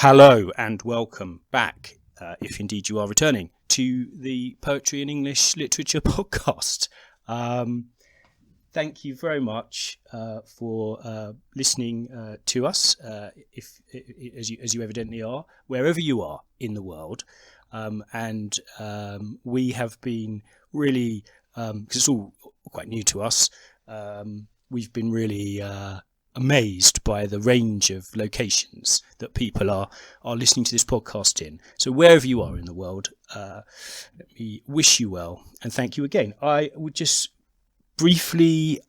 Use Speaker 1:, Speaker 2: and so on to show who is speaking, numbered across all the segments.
Speaker 1: Hello and welcome back, if indeed you are returning, to the Poetry and English Literature podcast. Thank you very much for listening to us, as you evidently are, wherever you are in the world. And we have been really, because it's all quite new to us, we've been really amazed by the range of locations that people are listening to this podcast in. So wherever you are in the world, let me wish you well and thank you again. I would just briefly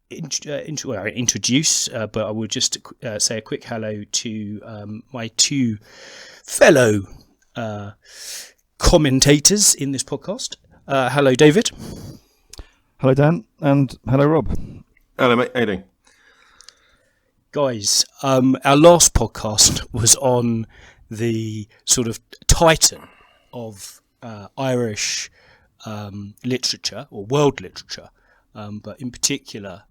Speaker 1: introduce, but I will just say a quick hello to my two fellow commentators in this podcast. Hello, David.
Speaker 2: Hello, Dan, and hello, Rob.
Speaker 3: Hello, mate. How you doing?
Speaker 1: Guys, our last podcast was on the sort of titan of Irish literature or world literature, but in particular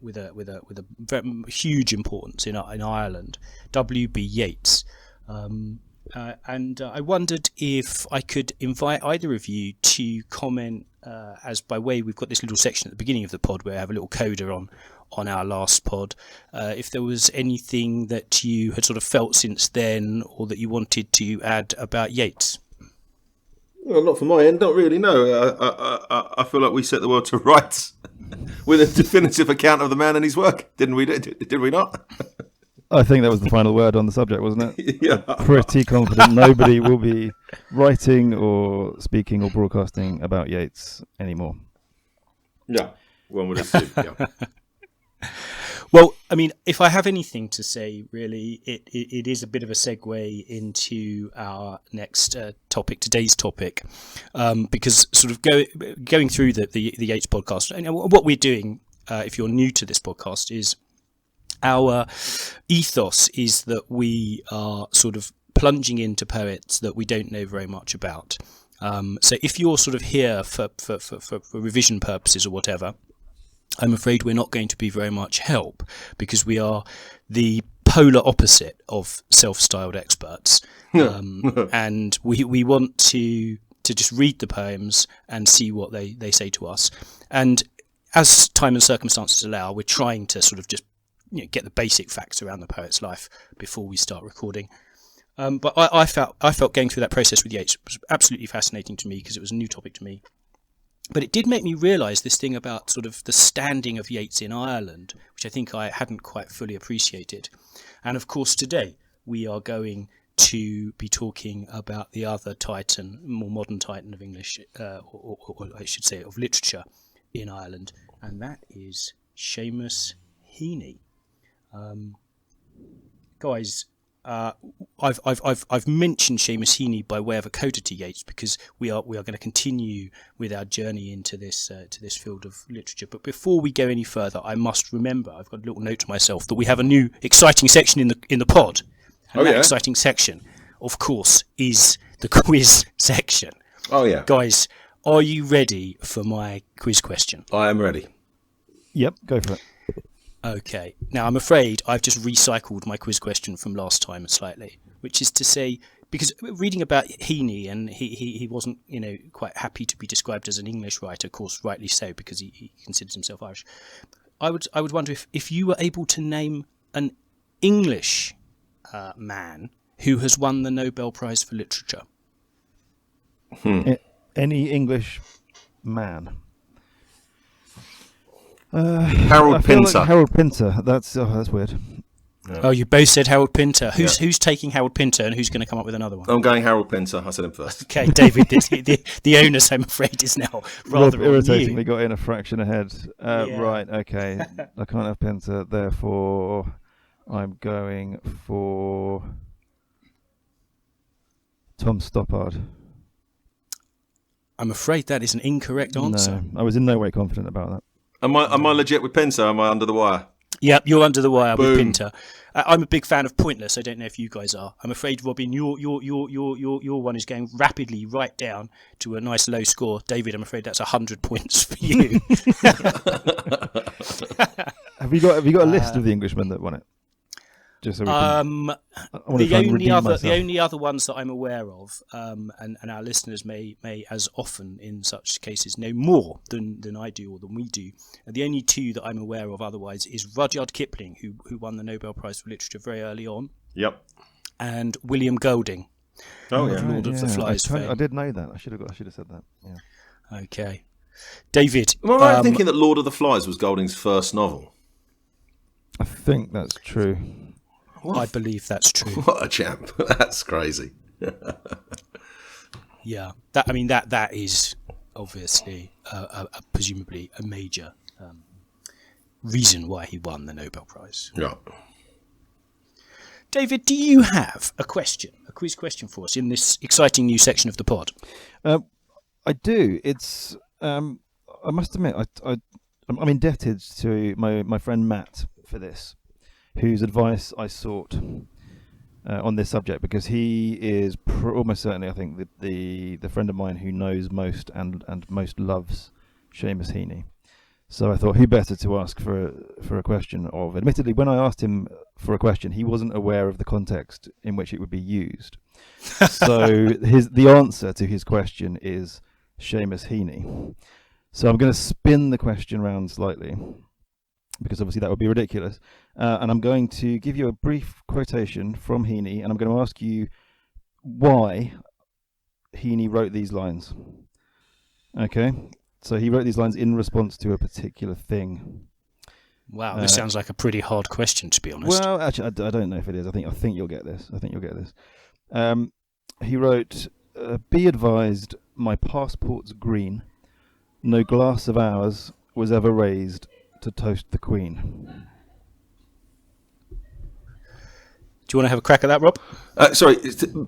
Speaker 1: with a very huge importance in Ireland, W.B. Yeats. And I wondered if I could invite either of you to comment, as by way, we've got this little section at the beginning of the pod where I have a little coda on our last pod, if there was anything that you had sort of felt since then or that you wanted to add about Yeats.
Speaker 3: Well, not from my end, not really, no. I feel like we set the world to rights with a definitive account of the man and his work, didn't we? Did we not?
Speaker 2: I think that was the final word on the subject, wasn't it?
Speaker 3: Yeah.
Speaker 2: Pretty confident nobody will be writing or speaking or broadcasting about Yeats anymore.
Speaker 3: Yeah, one would assume, yeah.
Speaker 1: Well, I mean, if I have anything to say, really, it is a bit of a segue into our next topic, today's topic, because sort of going through the Yeats podcast, and what we're doing, if you're new to this podcast, is our ethos is that we are sort of plunging into poets that we don't know very much about. So if you're sort of here for revision purposes or whatever, I'm afraid we're not going to be very much help, because we are the polar opposite of self-styled experts. And we want to just read the poems and see what they say to us. And as time and circumstances allow, we're trying to sort of just get the basic facts around the poet's life before we start recording. But I felt going through that process with Yeats was absolutely fascinating to me, because it was a new topic to me. But it did make me realise this thing about sort of the standing of Yeats in Ireland, which I think I hadn't quite fully appreciated. And of course, today we are going to be talking about the other titan, more modern titan of English, or I should say of literature in Ireland, and that is Seamus Heaney. Guys, I've mentioned Seamus Heaney by way of a coda to Yeats, because we are going to continue with our journey into this field of literature. But before we go any further, I must remember, I've got a little note to myself, that we have a new exciting section in the pod. And that exciting section, of course, is the quiz section.
Speaker 3: Oh yeah,
Speaker 1: guys, are you ready for my quiz question?
Speaker 3: I am ready.
Speaker 2: Yep, go for it.
Speaker 1: Okay. Now, I'm afraid I've just recycled my quiz question from last time slightly, which is to say, because reading about Heaney, and he wasn't, quite happy to be described as an English writer, of course, rightly so, because he considers himself Irish. I would wonder if you were able to name an English man who has won the Nobel Prize for Literature.
Speaker 2: Any English man?
Speaker 3: Harold Pinter.
Speaker 2: Like Harold Pinter. That's weird.
Speaker 1: Yeah. Oh, you both said Harold Pinter. Who's taking Harold Pinter, and who's going to come up with another one?
Speaker 3: I'm going Harold Pinter. I said him first.
Speaker 1: Okay, David. the onus, I'm afraid, is now rather
Speaker 2: Rob irritatingly got in a fraction ahead. Right. Okay. I can't have Pinter. Therefore, I'm going for Tom Stoppard.
Speaker 1: I'm afraid that is an incorrect answer.
Speaker 2: No, I was in no way confident about that.
Speaker 3: Am I legit with Pinter? Am I under the wire?
Speaker 1: Yep, you're under the wire.
Speaker 3: Boom.
Speaker 1: With Pinter. I'm a big fan of Pointless. I don't know if you guys are. I'm afraid, Robin, your one is going rapidly right down to a nice low score. David, I'm afraid that's 100 points for you.
Speaker 2: Have you got a list of the Englishmen that won it? Just so we can,
Speaker 1: the only other ones that I'm aware of, and our listeners may as often in such cases know more than I do or than we do. And the only two that I'm aware of otherwise is Rudyard Kipling, who won the Nobel Prize for Literature very early on.
Speaker 3: Yep.
Speaker 1: And William Golding.
Speaker 3: Oh yeah,
Speaker 1: Lord of the Flies fame.
Speaker 2: I did know that. I should have said that. Yeah.
Speaker 1: Okay, David.
Speaker 3: Am I right in thinking that Lord of the Flies was Golding's first novel?
Speaker 2: I think that's true.
Speaker 1: What? I believe that's true.
Speaker 3: What a champ! That's crazy.
Speaker 1: Yeah, that is obviously presumably a major reason why he won the Nobel Prize.
Speaker 3: Yeah.
Speaker 1: David, do you have a quiz question for us in this exciting new section of the pod?
Speaker 2: I do. It's I must admit I'm indebted to my friend Matt for this, whose advice I sought on this subject, because he is almost certainly, I think, the friend of mine who knows most and most loves Seamus Heaney. So I thought, who better to ask for a question of? Admittedly, when I asked him for a question, he wasn't aware of the context in which it would be used. So the answer to his question is Seamus Heaney. So I'm going to spin the question round slightly, because obviously that would be ridiculous. And I'm going to give you a brief quotation from Heaney, and I'm going to ask you why Heaney wrote these lines. Okay? So he wrote these lines in response to a particular thing.
Speaker 1: Wow, this sounds like a pretty hard question, to be honest.
Speaker 2: Well, actually, I don't know if it is. I think you'll get this. He wrote, "Be advised, my passport's green. No glass of ours was ever raised to toast the Queen."
Speaker 1: Do you want to have a crack at that, Rob?
Speaker 3: Sorry,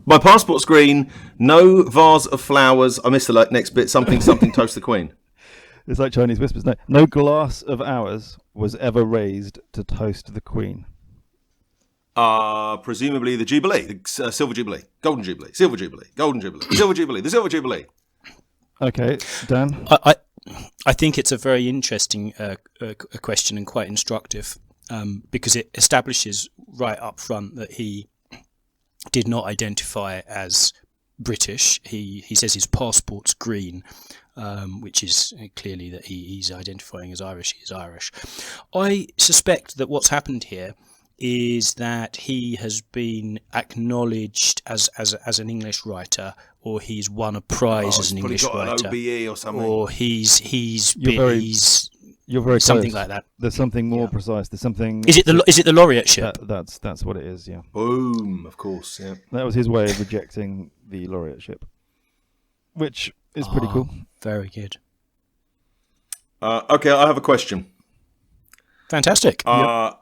Speaker 3: my passport's green. No vase of flowers. I missed the next bit. Something toast the Queen.
Speaker 2: It's like Chinese whispers. No glass of ours was ever raised to toast the Queen.
Speaker 3: Presumably the Jubilee, the Silver Jubilee, Golden Jubilee, Silver Jubilee, Golden Jubilee, Silver Jubilee, the Silver Jubilee.
Speaker 2: Okay, Dan?
Speaker 1: I think it's a very interesting question and quite instructive, because it establishes right up front that he did not identify as British. He says his passport's green, which is clearly that he's identifying as Irish. He is Irish. I suspect that what's happened here is that he has been acknowledged as an English writer, or he's won a prize as an English writer,
Speaker 3: an OBE or something,
Speaker 1: or he's
Speaker 2: You're very
Speaker 1: something
Speaker 2: close.
Speaker 1: Like that.
Speaker 2: There's something more precise. There's something.
Speaker 1: Is it the laureateship?
Speaker 2: That's what it is. Yeah.
Speaker 3: Boom. Of course. Yeah.
Speaker 2: That was his way of rejecting the laureateship, which is pretty cool.
Speaker 1: Very good.
Speaker 3: Okay, I have a question.
Speaker 1: Fantastic.
Speaker 3: I'm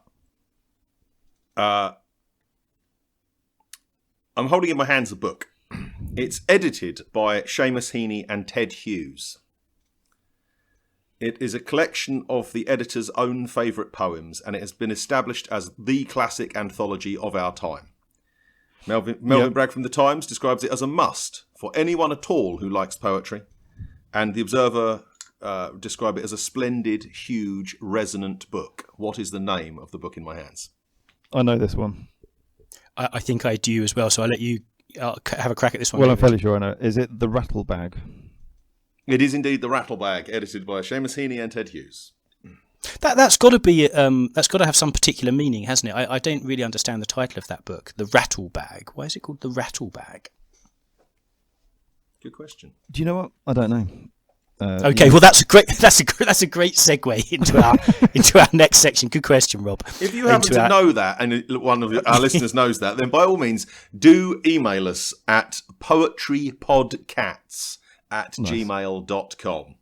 Speaker 3: holding in my hands a book. It's edited by Seamus Heaney and Ted Hughes. It is a collection of the editor's own favourite poems, and it has been established as the classic anthology of our time. Melvin Bragg from The Times describes it as a must for anyone at all who likes poetry, and The Observer describe it as a splendid, huge, resonant book. What is the name of the book in my hands?
Speaker 2: I know this one.
Speaker 1: I think I do as well, so I'll let you have a crack at this one.
Speaker 2: Well, I'm fairly sure I know. Is it The Rattle Bag?
Speaker 3: It is indeed The Rattle Bag, edited by Seamus Heaney and Ted Hughes.
Speaker 1: That's got to be that's got to have some particular meaning, hasn't it? I don't really understand the title of that book, The Rattle Bag. Why is it called The Rattle Bag?
Speaker 3: Good question.
Speaker 2: Do you know what? I don't know.
Speaker 1: Okay, well that's a great segue into our next section. Good question, Rob.
Speaker 3: If you happen to know that, and one of our listeners knows that, then by all means do email us at poetrypodcats@gmail.com.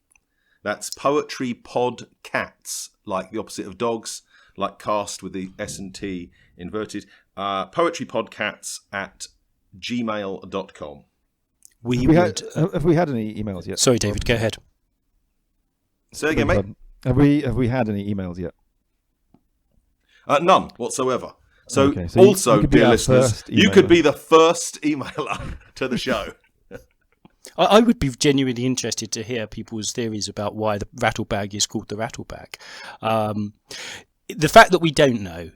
Speaker 3: That's poetrypodcats, like the opposite of dogs, like cast with the S and T inverted. Poetrypodcats@gmail.com.
Speaker 2: Have we had any emails yet?
Speaker 1: Sorry, David, go ahead.
Speaker 3: Say again, mate.
Speaker 2: Have we had any emails yet?
Speaker 3: None whatsoever. So,
Speaker 2: okay, so
Speaker 3: also, dear listeners, you could be the first emailer to the show.
Speaker 1: I would be genuinely interested to hear people's theories about why the rattle bag is called the rattle bag. The fact that we don't know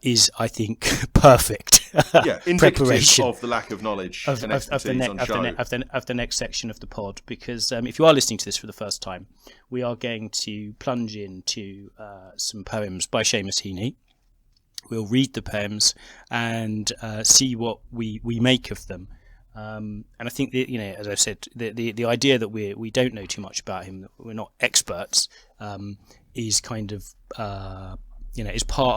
Speaker 1: is, I think, perfect.
Speaker 3: Yeah, indicative of the lack of knowledge and expertise on show.
Speaker 1: Of the next section of the pod, because if you are listening to this for the first time, we are going to plunge into some poems by Seamus Heaney. We'll read the poems and see what we make of them. And I think that, as I've said, the idea that we don't know too much about him, that we're not experts, is kind of is part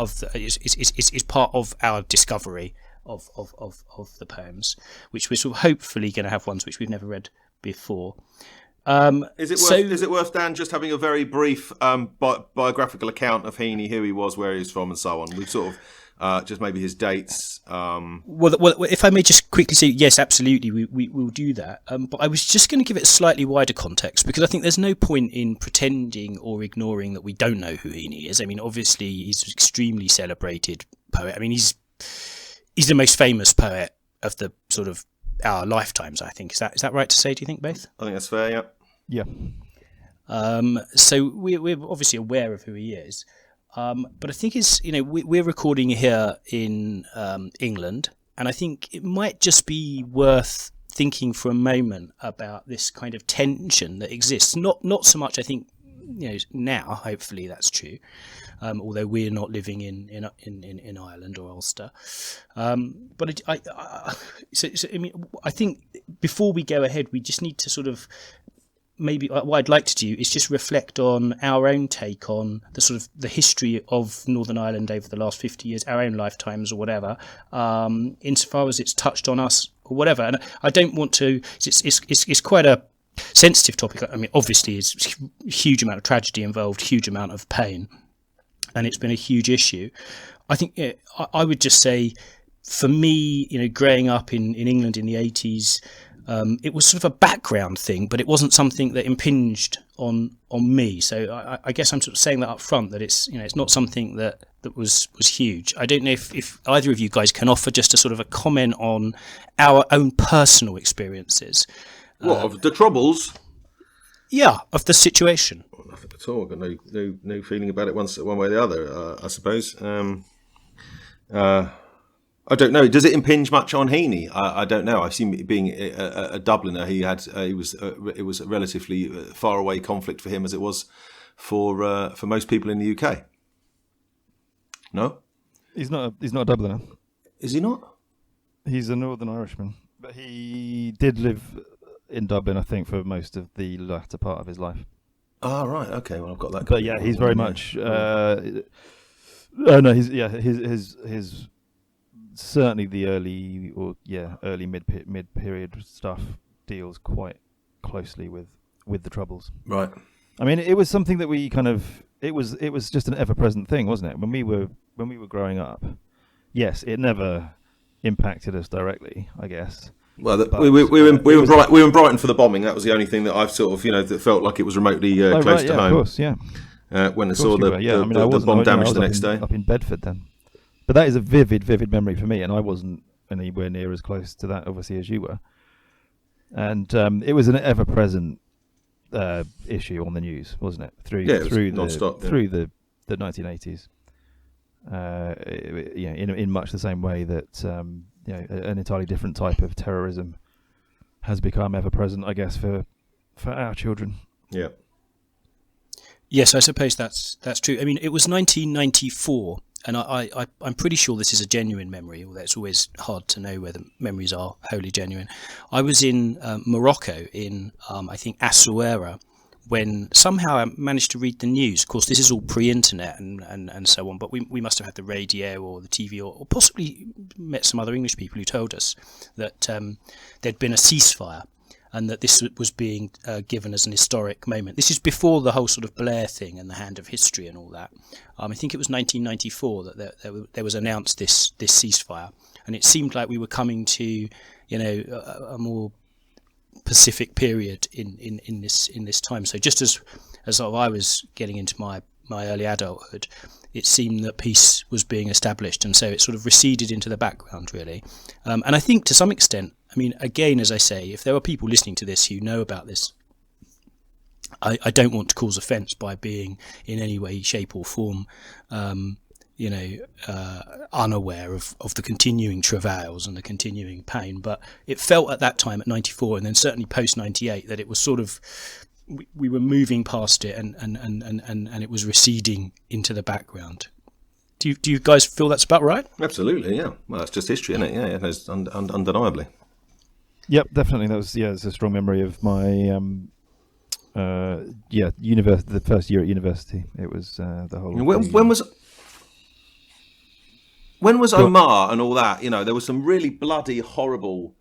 Speaker 1: of our discovery of the poems, which we're sort of hopefully going to have ones which we've never read before.
Speaker 3: Is it worth, Dan, just having a very brief biographical account of Heaney, who he was, where he was from, and so on? We've sort of just maybe his dates.
Speaker 1: Well, if I may just quickly say, yes, absolutely, we will do that. But I was just going to give it a slightly wider context, because I think there's no point in pretending or ignoring that we don't know who Heaney is. I mean, obviously, he's an extremely celebrated poet. I mean, he's the most famous poet of the sort of our lifetimes, I think. Is that right to say, do you think, both?
Speaker 3: I think that's fair, yeah.
Speaker 2: Yeah.
Speaker 1: So we're obviously aware of who he is. But I think we're recording here in England, and I think it might just be worth thinking for a moment about this kind of tension that exists. Not so much, I think, now, hopefully that's true, although we're not living in Ireland or Ulster. But I think before we go ahead, we just need to sort of, maybe what I'd like to do is just reflect on our own take on the sort of the history of Northern Ireland over the last 50 years, our own lifetimes or whatever, insofar as it's touched on us or whatever. And I don't want to, it's quite a sensitive topic. I mean, obviously it's a huge amount of tragedy involved, huge amount of pain, and it's been a huge issue. I think I would just say, for me, growing up in England in the 80s, it was sort of a background thing, but it wasn't something that impinged on me. So I guess I'm sort of saying that up front, that it's it's not something that was huge. I don't know if either of you guys can offer just a sort of a comment on our own personal experiences.
Speaker 3: What, of the Troubles?
Speaker 1: Yeah, of the situation.
Speaker 3: Well, nothing at all. I've got no feeling about it one way or the other, I suppose. I don't know. Does it impinge much on Heaney? I don't know. I've seen, being a Dubliner, it was a relatively far away conflict for him, as it was for most people in the UK. No,
Speaker 2: he's not a Dubliner.
Speaker 3: Is he not?
Speaker 2: He's a Northern Irishman, but he did live in Dublin, I think, for most of the latter part of his life.
Speaker 3: Ah, right. Okay. Well, I've got that.
Speaker 2: But yeah, he's very much. No, his certainly the early mid period stuff deals quite closely with the Troubles.
Speaker 3: Right.
Speaker 2: I mean, it was something that we kind of it was just an ever present thing, wasn't it? When we were growing up. Yes, it never impacted us directly, I guess.
Speaker 3: Well, we were in Brighton for the bombing. That was the only thing that I've sort of that felt like it was remotely close to home.
Speaker 2: Of course, yeah.
Speaker 3: When I saw the bomb damage the next day
Speaker 2: up in Bedford then. But that is a vivid memory for me, and I wasn't anywhere near as close to that, obviously, as you were. And it was an ever-present issue on the news, wasn't it? Through the 1980s. In much the same way that an entirely different type of terrorism has become ever-present, I guess, for our children.
Speaker 3: Yeah.
Speaker 1: Yes, I suppose that's true. I mean, it was 1994. And I'm pretty sure this is a genuine memory, although it's always hard to know whether memories are wholly genuine. I was in Morocco in, I think, Essaouira, when somehow I managed to read the news. Of course, this is all pre-internet and so on, but we must have had the radio or the TV or possibly met some other English people who told us that there'd been a ceasefire, and that this was being given as an historic moment. This is before the whole sort of Blair thing and the hand of history and all that. I think it was 1994 that there was announced this ceasefire, and it seemed like we were coming to, a more Pacific period in this time. So just as sort of I was getting into my early adulthood, it seemed that peace was being established, and so it sort of receded into the background, really. And I think to some extent, I mean, again, as I say, if there are people listening to this who know about this, I don't want to cause offence by being in any way, shape or form, unaware of the continuing travails and the continuing pain. But it felt at that time, at 94, and then certainly post 98, that it was sort of, we were moving past it, and it was receding into the background. Do you guys feel that's about right?
Speaker 3: Absolutely, yeah. Well, that's just history, isn't it? Yeah, that's undeniably.
Speaker 2: Yep, definitely. That was it's a strong memory of my the first year at university. It was the whole.
Speaker 3: When was Omar and all that? There was some really bloody, horrible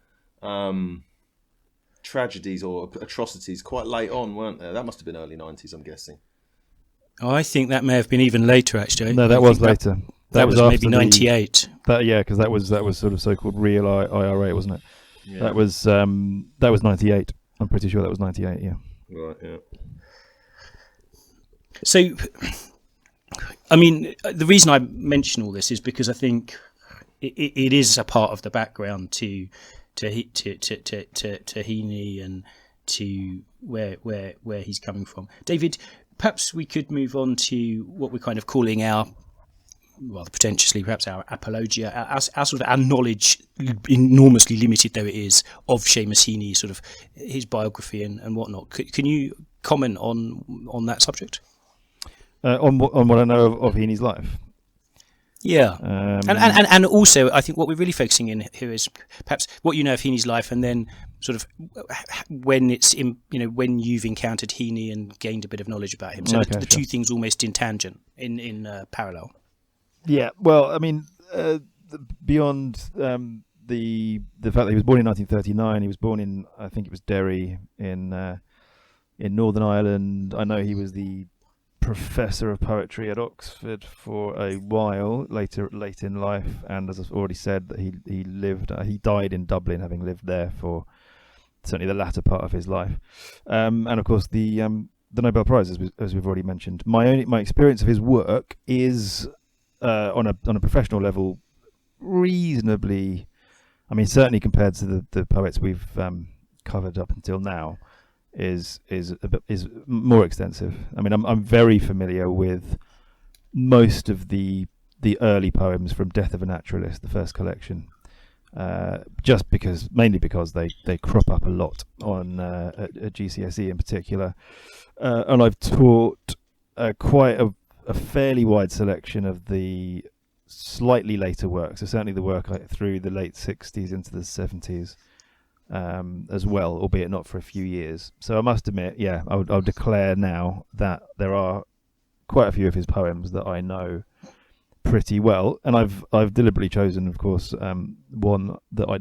Speaker 3: tragedies or atrocities quite late on, weren't there? That must have been early 90s, I'm guessing.
Speaker 1: Oh, I think that may have been even later, actually.
Speaker 2: No, that was later.
Speaker 1: That was maybe 98.
Speaker 2: Because that was sort of so-called real IRA, wasn't it? Yeah. That was 98. I'm pretty sure that was 98. Yeah.
Speaker 3: Right. Yeah.
Speaker 1: So, I mean, the reason I mention all this is because I think it is a part of the background to Heaney and to where he's coming from. David, perhaps we could move on to what we're kind of calling our, well, potentially perhaps our apologia, our sort of our knowledge, enormously limited though it is, of Seamus Heaney, sort of his biography and whatnot. Can you comment on that subject?
Speaker 2: On what I know of Heaney's life.
Speaker 1: Yeah, and also I think what we're really focusing in here is perhaps what you know of Heaney's life, and then sort of when it's in, when you've encountered Heaney and gained a bit of knowledge about him. So okay, the two things almost in tangent, in parallel.
Speaker 2: Yeah, well, I mean, beyond the fact that he was born in 1939, he was born in, I think it was Derry in Northern Ireland. I know he was the professor of poetry at Oxford for a while late in life, and as I've already said, that he died in Dublin, having lived there for certainly the latter part of his life, and of course the Nobel Prize, as we've already mentioned. My experience of his work is on a professional level reasonably, I mean, certainly compared to the poets we've covered up until now, is more extensive. I mean, I'm very familiar with most of the early poems from Death of a Naturalist, the first collection, mainly because they crop up a lot on at GCSE in particular, and I've taught quite a fairly wide selection of the slightly later work, so certainly the work through the late 60s into the 70s. As well, albeit not for a few years. So I must admit, I'll declare now that there are quite a few of his poems that I know pretty well, and I've deliberately chosen, of course, one that I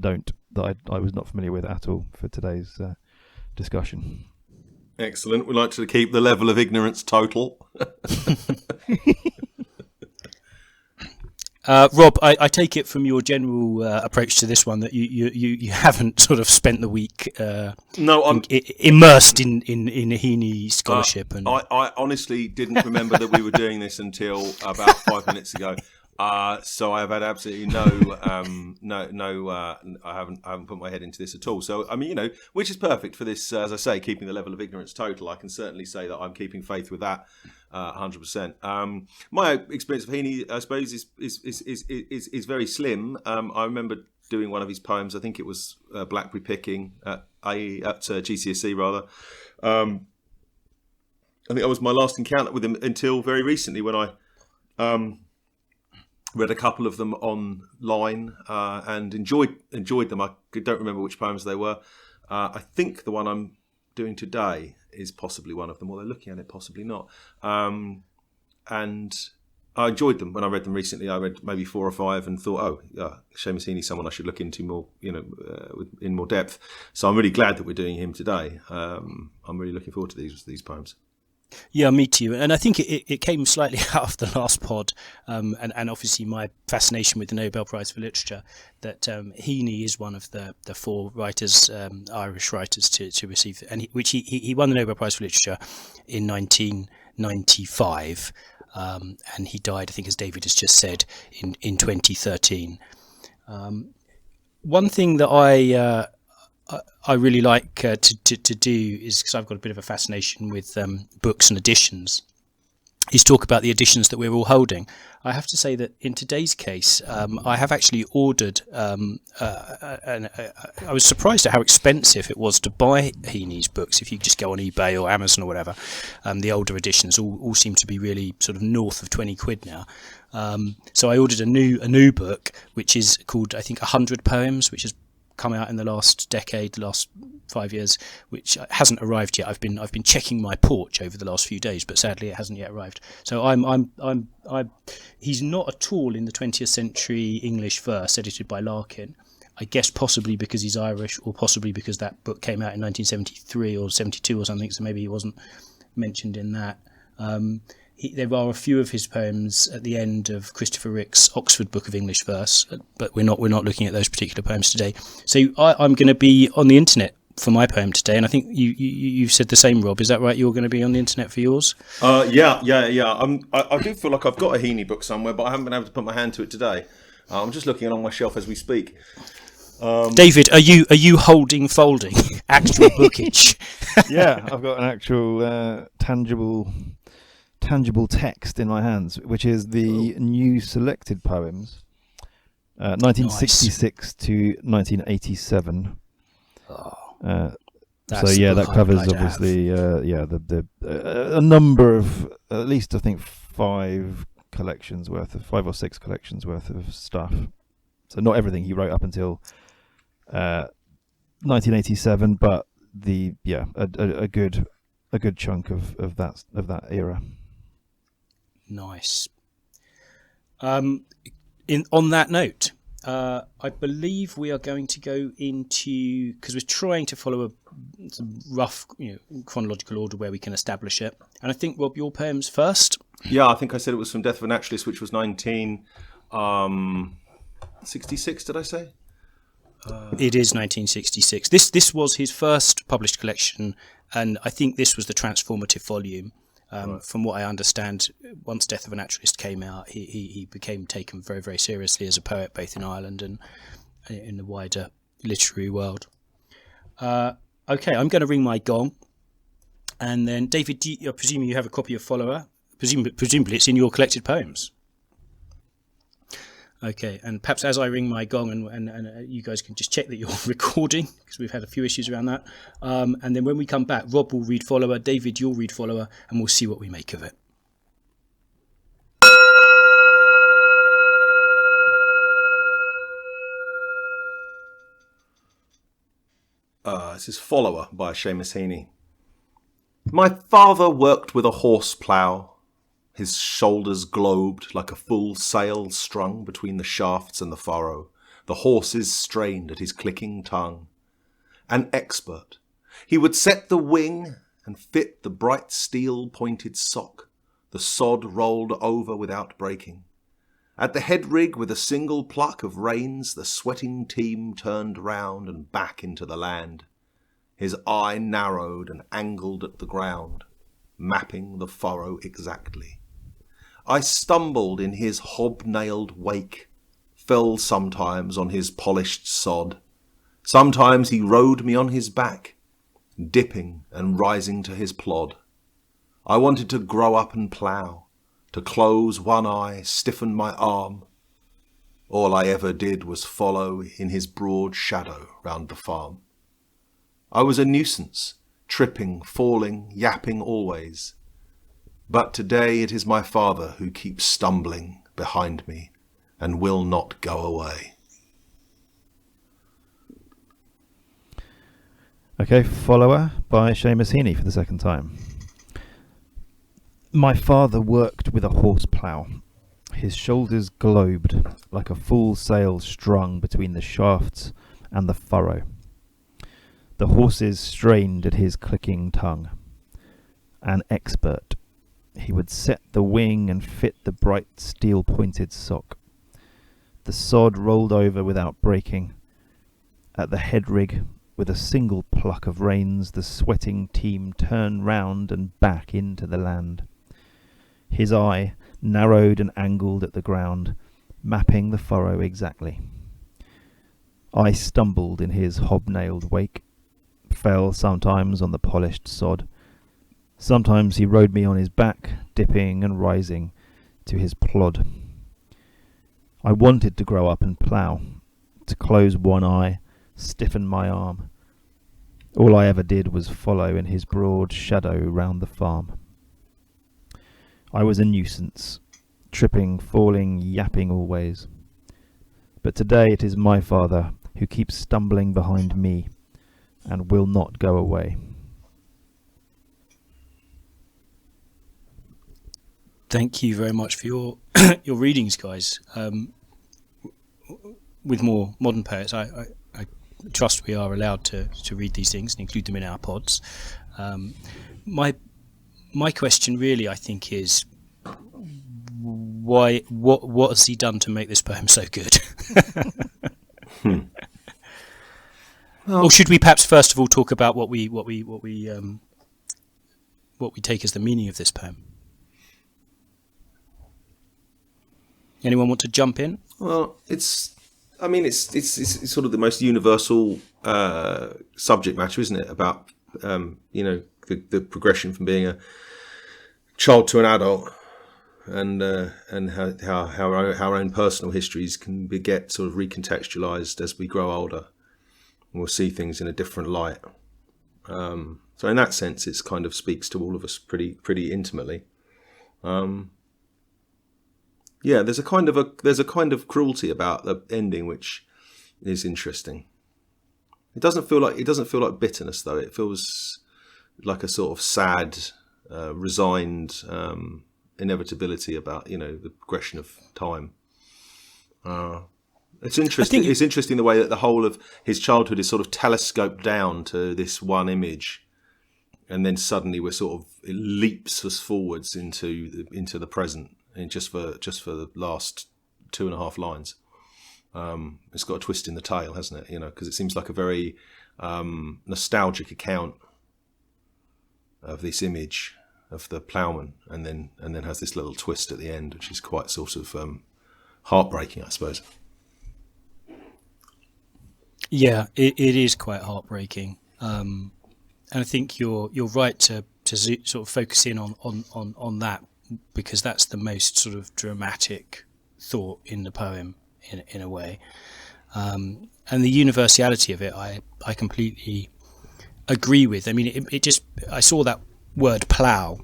Speaker 2: was not familiar with at all for today's discussion.
Speaker 3: Excellent. We like to keep the level of ignorance total.
Speaker 1: Rob, I take it from your general approach to this one that you haven't sort of spent the week immersed in Heaney scholarship. And
Speaker 3: I honestly didn't remember that we were doing this until about 5 minutes ago. So I have had absolutely no. I haven't put my head into this at all. So I mean, which is perfect for this. As I say, keeping the level of ignorance total. I can certainly say that I'm keeping faith with that. 100%. My experience of Heaney, I suppose, is very slim. I remember doing one of his poems. I think it was Blackberry Picking at GCSE rather. I think that was my last encounter with him until very recently, when I read a couple of them online and enjoyed them. I don't remember which poems they were. I think the one I'm doing today is possibly one of them, although looking at it, possibly not. And I enjoyed them when I read them recently. I read maybe 4 or 5 and thought, Seamus Heaney, someone I should look into more, in more depth. So I'm really glad that we're doing him today. I'm really looking forward to these poems.
Speaker 1: Yeah, me too. And I think it came slightly out of the last pod, and obviously my fascination with the Nobel Prize for Literature, that Heaney is one of the 4 writers, Irish writers, to receive, and he won the Nobel Prize for Literature in 1995, and he died, I think, as David has just said, in 2013. One thing that I really like to do is, because I've got a bit of a fascination with books and editions, is talk about the editions that we're all holding. I have to say that in today's case, I have actually ordered. I was surprised at how expensive it was to buy Heaney's books. If you just go on eBay or Amazon or whatever, the older editions all seem to be really sort of north of £20 now. So I ordered a new book, which is called, I think, 100 Poems, which has come out in the last decade, the last 5 years, which hasn't arrived yet. I've been checking my porch over the last few days, but sadly it hasn't yet arrived. So he's not at all in the 20th century English verse edited by Larkin. I guess possibly because he's Irish, or possibly because that book came out in 1973 or 72 or something, so maybe he wasn't mentioned in that. There are a few of his poems at the end of Christopher Rick's Oxford Book of English Verse, but we're not looking at those particular poems today. So I'm going to be on the internet for my poem today, and I think you've said the same, Rob. Is that right? You're going to be on the internet for yours?
Speaker 3: Yeah. I do feel like I've got a Heaney book somewhere, but I haven't been able to put my hand to it today. I'm just looking along my shelf as we speak.
Speaker 1: David, are you folding actual bookage?
Speaker 2: Yeah, I've got an actual tangible text in my hands, which is the new selected poems, 1966 to 1987. So yeah, that covers obviously a number of, at least I think 5 or 6 collections worth of stuff. So not everything he wrote up until 1987, but a good chunk of that era.
Speaker 1: Nice. On that note, I believe we are going to go into, because we're trying to follow some rough, chronological order where we can establish it. And I think, Rob, your poem's first.
Speaker 3: Yeah, I think I said it was from Death of a Naturalist, which was 1966. Did I say?
Speaker 1: It is 1966. This was his first published collection, and I think this was the transformative volume. Right. From what I understand, once Death of a Naturalist came out, he became taken very, very seriously as a poet, both in Ireland and in the wider literary world. Okay, I'm going to ring my gong. And then, David, I presume you have a copy of Follower. Presumably it's in your collected poems. Okay, and perhaps as I ring my gong and you guys can just check that you're recording, because we've had a few issues around that. And then when we come back, Rob will read Follower, David, you'll read Follower, and we'll see what we make of it.
Speaker 3: This is Follower by Seamus Heaney. My father worked with a horse plough. His shoulders globed like a full sail strung between the shafts and the furrow. The horses strained at his clicking tongue. An expert, he would set the wing and fit the bright steel-pointed sock. The sod rolled over without breaking. At the head rig, with a single pluck of reins, the sweating team turned round and back into the land. His eye narrowed and angled at the ground, mapping the furrow exactly. I stumbled in his hob-nailed wake, fell sometimes on his polished sod. Sometimes he rode me on his back, dipping and rising to his plod. I wanted to grow up and plough, to close one eye, stiffen my arm. All I ever did was follow in his broad shadow round the farm. I was a nuisance, tripping, falling, yapping always. But today it is my father who keeps stumbling behind me and will not go away.
Speaker 2: Okay, Follower by Seamus Heaney for the second time. My father worked with a horse plough. His shoulders globed like a full sail strung between the shafts and the furrow. The horses strained at his clicking tongue. An expert, he would set the wing and fit the bright steel-pointed sock. The sod rolled over without breaking. At the head rig, with a single pluck of reins, the sweating team turned round and back into the land. His eye narrowed and angled at the ground, mapping the furrow exactly. I stumbled in his hobnailed wake, fell sometimes on the polished sod. Sometimes he rode me on his back, dipping and rising to his plod. I wanted to grow up and plough, to close one eye, stiffen my arm. All I ever did was follow in his broad shadow round the farm. I was a nuisance, tripping, falling, yapping always. But today it is my father who keeps stumbling behind me and will not go away.
Speaker 1: Thank you very much for your your readings, guys. With more modern poets, I trust we are allowed to read these things and include them in our pods. My question really, I think, is why? What has he done to make this poem so good? Well, or should we perhaps first of all talk about what we take as the meaning of this poem? Anyone want to jump in?
Speaker 3: Well, it's sort of the most universal subject matter, isn't it? About the progression from being a child to an adult, and how our own personal histories can get sort of recontextualized as we grow older, and we'll see things in a different light. So in that sense, it kind of speaks to all of us pretty intimately. Yeah, there's a kind of cruelty about the ending which is interesting. It doesn't feel like bitterness though. It feels like a sort of sad, resigned inevitability about the progression of time. It's interesting. It's interesting the way that the whole of his childhood is sort of telescoped down to this one image, and then suddenly it leaps us forwards into the present. And just for the last 2.5 lines, it's got a twist in the tail, hasn't it? Because it seems like a very nostalgic account of this image of the ploughman, and then has this little twist at the end, which is quite sort of heartbreaking, I suppose.
Speaker 1: Yeah, it is quite heartbreaking, and I think you're right to sort of focus in on that, because that's the most sort of dramatic thought in the poem in a way, and the universality of it I completely agree with. I mean, I saw that word plough,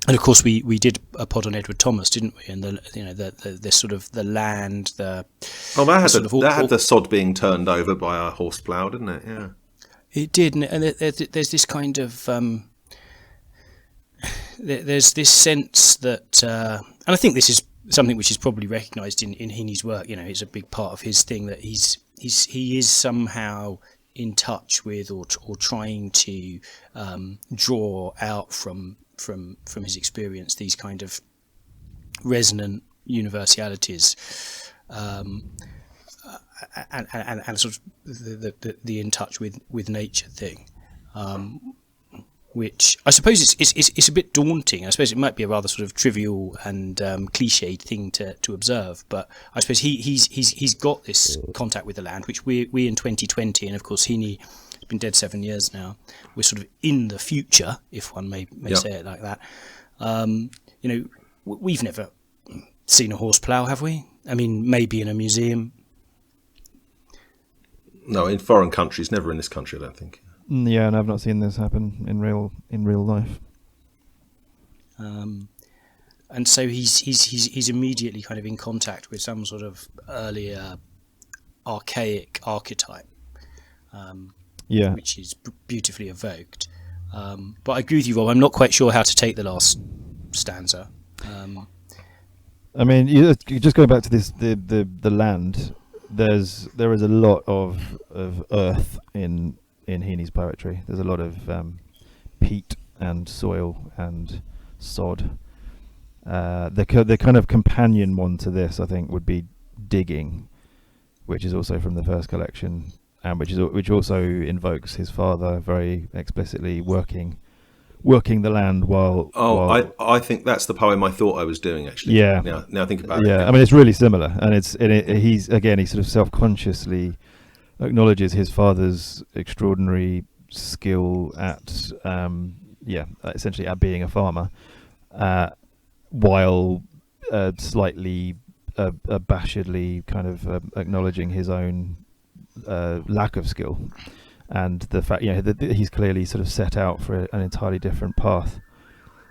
Speaker 1: and of course we did a pod on Edward Thomas, didn't we? And the sort of the land, that
Speaker 3: had the sod being turned over by a horse plough, didn't it? Yeah,
Speaker 1: it did. And there's this kind of there's this sense that, and I think this is something which is probably recognised in Heaney's work. It's a big part of his thing that he is somehow in touch with or trying to draw out from his experience these kind of resonant universalities, and sort of the in touch with nature thing. Which I suppose it's a bit daunting. I suppose it might be a rather sort of trivial and cliched thing to observe, but I suppose he's got this contact with the land, which we in 2020, and of course Heaney has been dead 7 years now. We're sort of in the future, if one may say it like that. We've never seen a horse plough, have we? I mean, maybe in a museum.
Speaker 3: No, in foreign countries, never in this country, I don't think.
Speaker 2: Yeah, and I've not seen this happen in real life.
Speaker 1: And so he's immediately kind of in contact with some sort of earlier archaic archetype, which is beautifully evoked. But I agree with you, Rob. I'm not quite sure how to take the last stanza.
Speaker 2: I mean, you just going back to this the land. There is a lot of earth in Heaney's poetry. There's a lot of peat and soil and sod. The kind of companion one to this, I think, would be digging, which is also from the first collection, and which also invokes his father very explicitly working the land while.
Speaker 3: I think that's the poem I thought I was doing, actually.
Speaker 2: Yeah.
Speaker 3: Now I think about it.
Speaker 2: Yeah, I mean, it's really similar, and he sort of self-consciously acknowledges his father's extraordinary skill at essentially at being a farmer, while slightly abashedly kind of acknowledging his own lack of skill, and the fact that he's clearly sort of set out for an entirely different path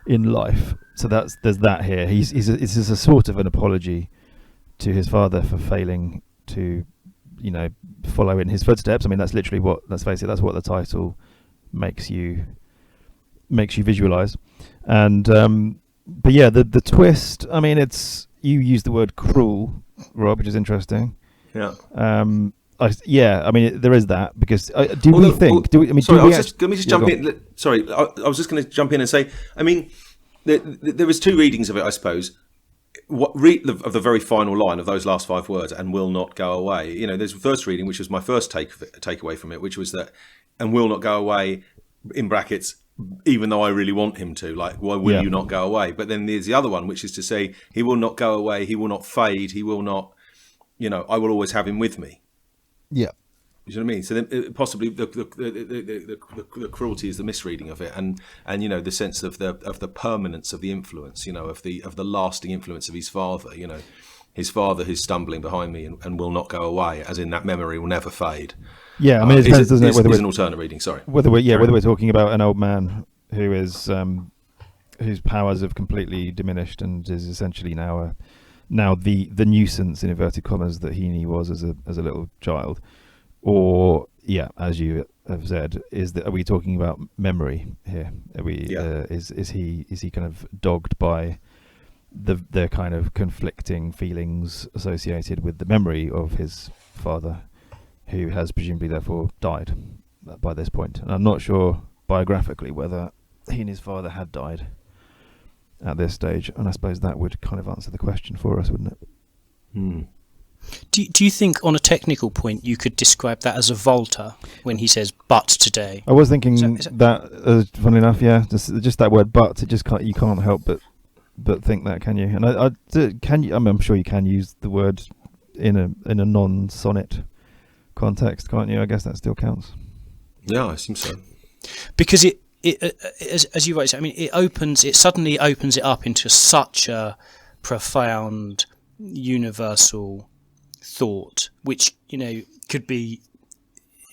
Speaker 2: in life. So there's that here. This is a sort of an apology to his father for failing to follow in his footsteps. I mean, that's literally what, let's face it, that's what the title makes you visualize. And but yeah, the twist, I mean, you use the word cruel, Rob, which is interesting.
Speaker 3: Yeah.
Speaker 2: I mean, there is that, because let me just
Speaker 3: jump in. Sorry, I was just going to jump in and say, I mean, there was two readings of it, I suppose. Of the very final line of those last 5 words, and will not go away. There's the first reading, which was my first takeaway from it, which was that, and will not go away, in brackets, even though I really want him to. Like, why will you not go away? But then there's the other one, which is to say, he will not go away, he will not fade, he will not, I will always have him with me.
Speaker 2: Yeah.
Speaker 3: You know what I mean? So then possibly the cruelty is the misreading of it, and the sense of the permanence of the influence, of the lasting influence of his father. His father who's stumbling behind me and will not go away, as in that memory will never fade.
Speaker 2: Yeah, I mean, it depends, doesn't it? Whether
Speaker 3: it's an alternate reading. Sorry.
Speaker 2: Whether we're talking about an old man who is whose powers have completely diminished and is essentially now the nuisance, in inverted commas, that Heaney was as a little child. Or, as you have said, are we talking about memory here? Are we? Is he kind of dogged by the kind of conflicting feelings associated with the memory of his father, who has presumably therefore died by this point? And I'm not sure biographically whether Heaney's father had died at this stage, and I suppose that would kind of answer the question for us, wouldn't it?
Speaker 3: Hmm.
Speaker 1: Do you think, on a technical point, you could describe that as a Volta when he says "but today"?
Speaker 2: I was thinking that funnily enough, just that word "but." It just you can't help but think that, can you? And can you? I'm sure you can use the word in a non-sonnet context, can't you? I guess that still counts.
Speaker 3: Yeah, I assume so.
Speaker 1: Because it as you rightly say, I mean, it suddenly opens it up into such a profound, universal thought, which could be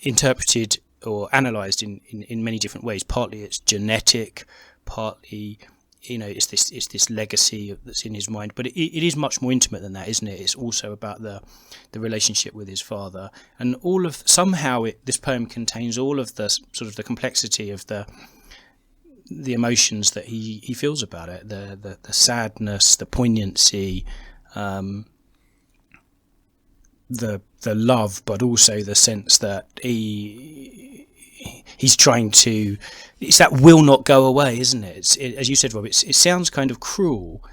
Speaker 1: interpreted or analysed in many different ways. Partly it's genetic, partly it's this legacy that's in his mind, but it is much more intimate than that, isn't it? It's also about the relationship with his father, and this poem contains all of the sort of the complexity of the emotions that he feels about it, the sadness, the poignancy, the love, but also the sense that he's trying to. It's that will not go away, isn't it? As you said, Rob. It sounds kind of cruel,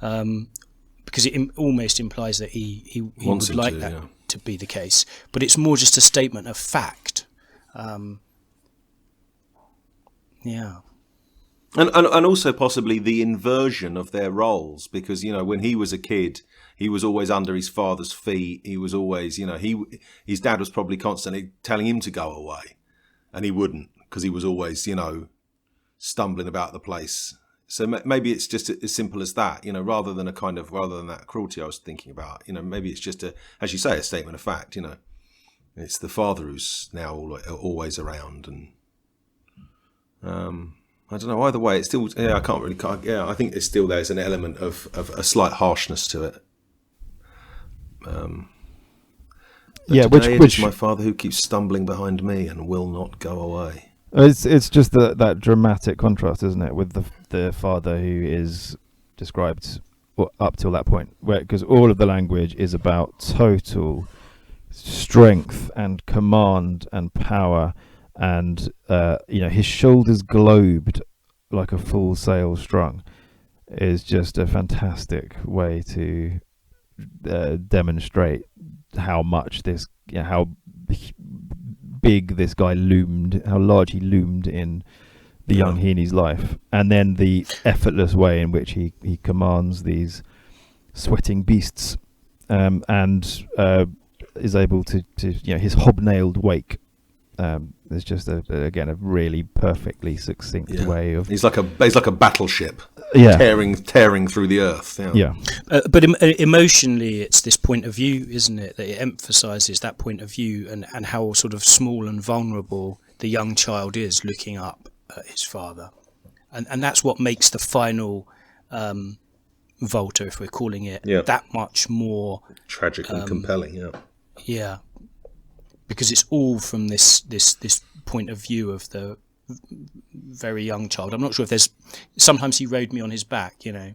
Speaker 1: because it almost implies that he would like that to be the case, but it's more just a statement of fact.
Speaker 3: And also possibly the inversion of their roles, because when he was a kid, he was always under his father's feet. He was always, his dad was probably constantly telling him to go away, and he wouldn't, because he was always, stumbling about the place. So maybe it's just as simple as that, rather than that cruelty I was thinking about. Maybe it's just as you say, a statement of fact. It's the father who's now always around, and I don't know. Either way, it's still. I think there's an element of a slight harshness to it. Which my father who keeps stumbling behind me and will not go away.
Speaker 2: It's just that dramatic contrast, isn't it, with the father who is described up till that point, because all of the language is about total strength and command and power, and his shoulders globed like a full sail strung is just a fantastic way to demonstrate how much how big this guy loomed, how large he loomed in the young Heaney's life, and then the effortless way in which he commands these sweating beasts, and is able to his hobnailed wake There's just again a really perfectly succinct way of.
Speaker 3: He's like a battleship,
Speaker 2: Yeah.
Speaker 3: tearing through the earth.
Speaker 2: Yeah.
Speaker 1: But emotionally, it's this point of view, isn't it? That it emphasises that point of view and how sort of small and vulnerable the young child is looking up at his father, and that's what makes the final Volta, if we're calling it, that much more
Speaker 3: tragic and compelling.
Speaker 1: Yeah, because it's all from this point of view of the very young child. I'm not sure if there's. Sometimes he rode me on his back, you know.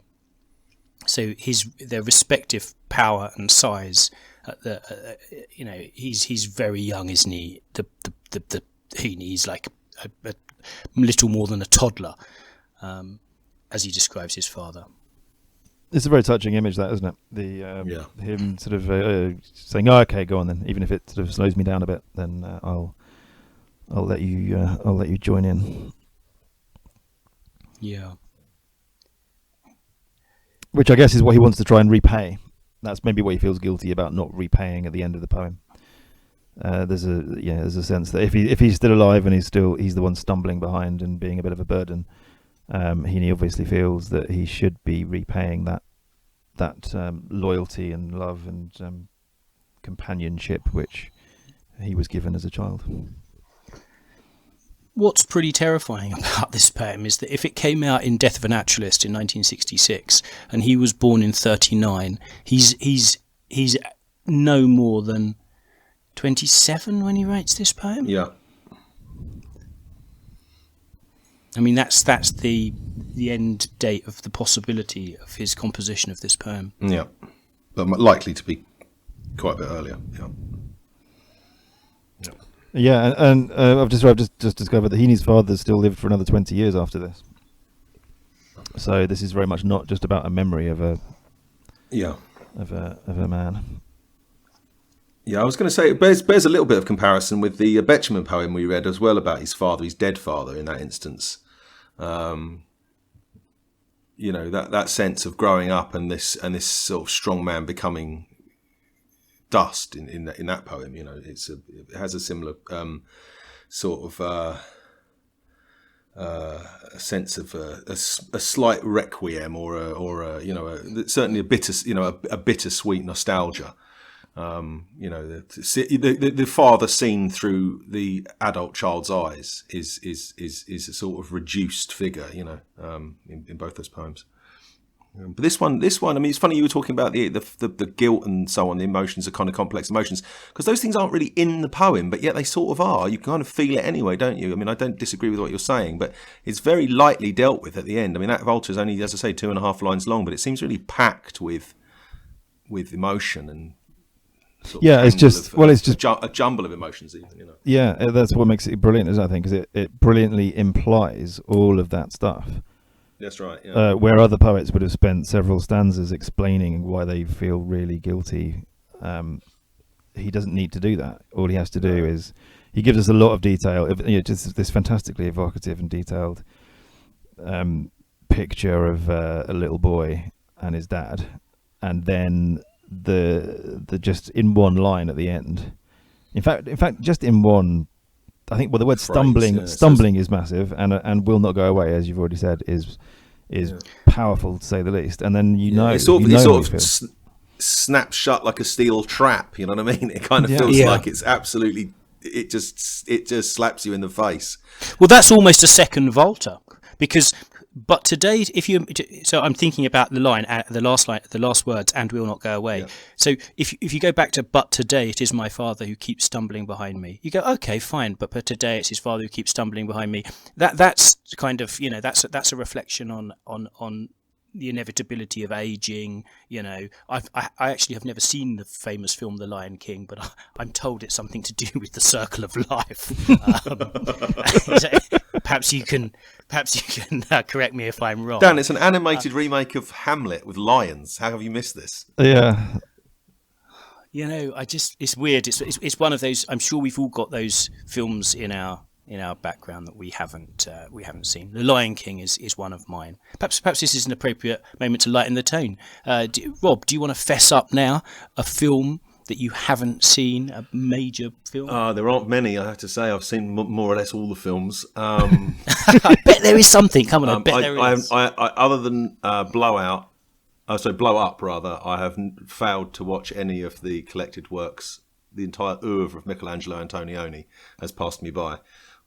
Speaker 1: So their respective power and size. You know, he's very young, isn't he? The Heaney's like a little more than a toddler, as he describes his father.
Speaker 2: It's a very touching image, that, isn't it? Him sort of saying, "Oh, okay, go on then." Even if it sort of slows me down a bit, then I'll let you join in.
Speaker 1: Yeah. Which
Speaker 2: I guess is what he wants to try and repay. That's maybe what he feels guilty about not repaying at the end of the poem. There's a sense that if he's still alive and he's the one stumbling behind and being a bit of a burden, Heaney obviously feels that he should be repaying that loyalty and love and companionship which he was given as a child.
Speaker 1: What's pretty terrifying about this poem is that if it came out in Death of a Naturalist in 1966 and he was born in 1939, he's no more than 27 when he writes this poem.
Speaker 3: Yeah.
Speaker 1: I mean, that's the end date of the possibility of his composition of this poem.
Speaker 3: Yeah, but likely to be quite a bit earlier.
Speaker 2: Yeah, and I've just discovered that Heaney's father still lived for another 20 years after this. So this is very much not just about a memory of a man.
Speaker 3: Yeah, I was going to say it bears a little bit of comparison with the Betjeman poem we read as well about his father, his dead father in that instance. You know, that sense of growing up and this sort of strong man becoming dust in that poem. You know, it has a similar sort of a sense of a slight requiem or certainly a bittersweet nostalgia. You know, the father seen through the adult child's eyes is a sort of reduced figure, you know, in both those poems. But this one, I mean, it's funny you were talking about the guilt and so on. The emotions are kind of complex emotions because those things aren't really in the poem, but yet they sort of are. You kind of feel it anyway, don't you? I mean, I don't disagree with what you're saying, but it's very lightly dealt with at the end. I mean, that Volta is only, as I say, 2.5 lines long, but it seems really packed with emotion and.
Speaker 2: It's just
Speaker 3: a jumble of emotions, even, you know.
Speaker 2: Yeah, that's what makes it brilliant, isn't it? I think, because it brilliantly implies all of that stuff.
Speaker 3: That's right. Yeah.
Speaker 2: Where other poets would have spent several stanzas explaining why they feel really guilty, he doesn't need to do that. All he has to do is he gives us a lot of detail. Just this fantastically evocative and detailed picture of a little boy and his dad, and then the just in one line at the end. In fact, just in one. I think the word stumbling is massive, and will not go away, as you've already said, is powerful to say the least. And then it sort of
Speaker 3: snaps shut like a steel trap. You know what I mean? It kind of feels like it's absolutely. It just slaps you in the face.
Speaker 1: Well, that's almost a second Volta, because. But today, so I'm thinking about the last words, and will not go away. Yeah. So if you go back to, but today it is my father who keeps stumbling behind me. You go, okay, fine, but today it's his father who keeps stumbling behind me. That's kind of, you know, that's a reflection on the inevitability of aging. You know, I actually have never seen the famous film The Lion King, but I'm told it's something to do with the circle of life. Perhaps you can correct me if I'm wrong.
Speaker 3: Dan, it's an animated remake of Hamlet with lions. How have you missed this?
Speaker 2: Yeah.
Speaker 1: You know, it's weird. It's one of those. I'm sure we've all got those films in our background that we haven't seen. The Lion King is one of mine. Perhaps this is an appropriate moment to lighten the tone. Rob, do you want to fess up now a film that you haven't seen, a major film?
Speaker 3: There aren't many, I have to say. I've seen more or less all the films.
Speaker 1: I bet there is something. Come on, I bet there is.
Speaker 3: I, other than Blow Up, rather, I have failed to watch any of the collected works. The entire oeuvre of Michelangelo Antonioni has passed me by.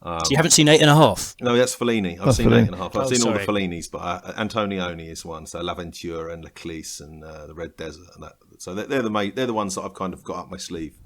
Speaker 1: So you haven't seen 8.5?
Speaker 3: No, that's Fellini. I've seen
Speaker 2: Fellini.
Speaker 3: 8.5. I've seen all the Fellinis, but Antonioni is one. So L'Avventura and L'Eclisse and the Red Desert, and that. So they're the ones that I've kind of got up my sleeve.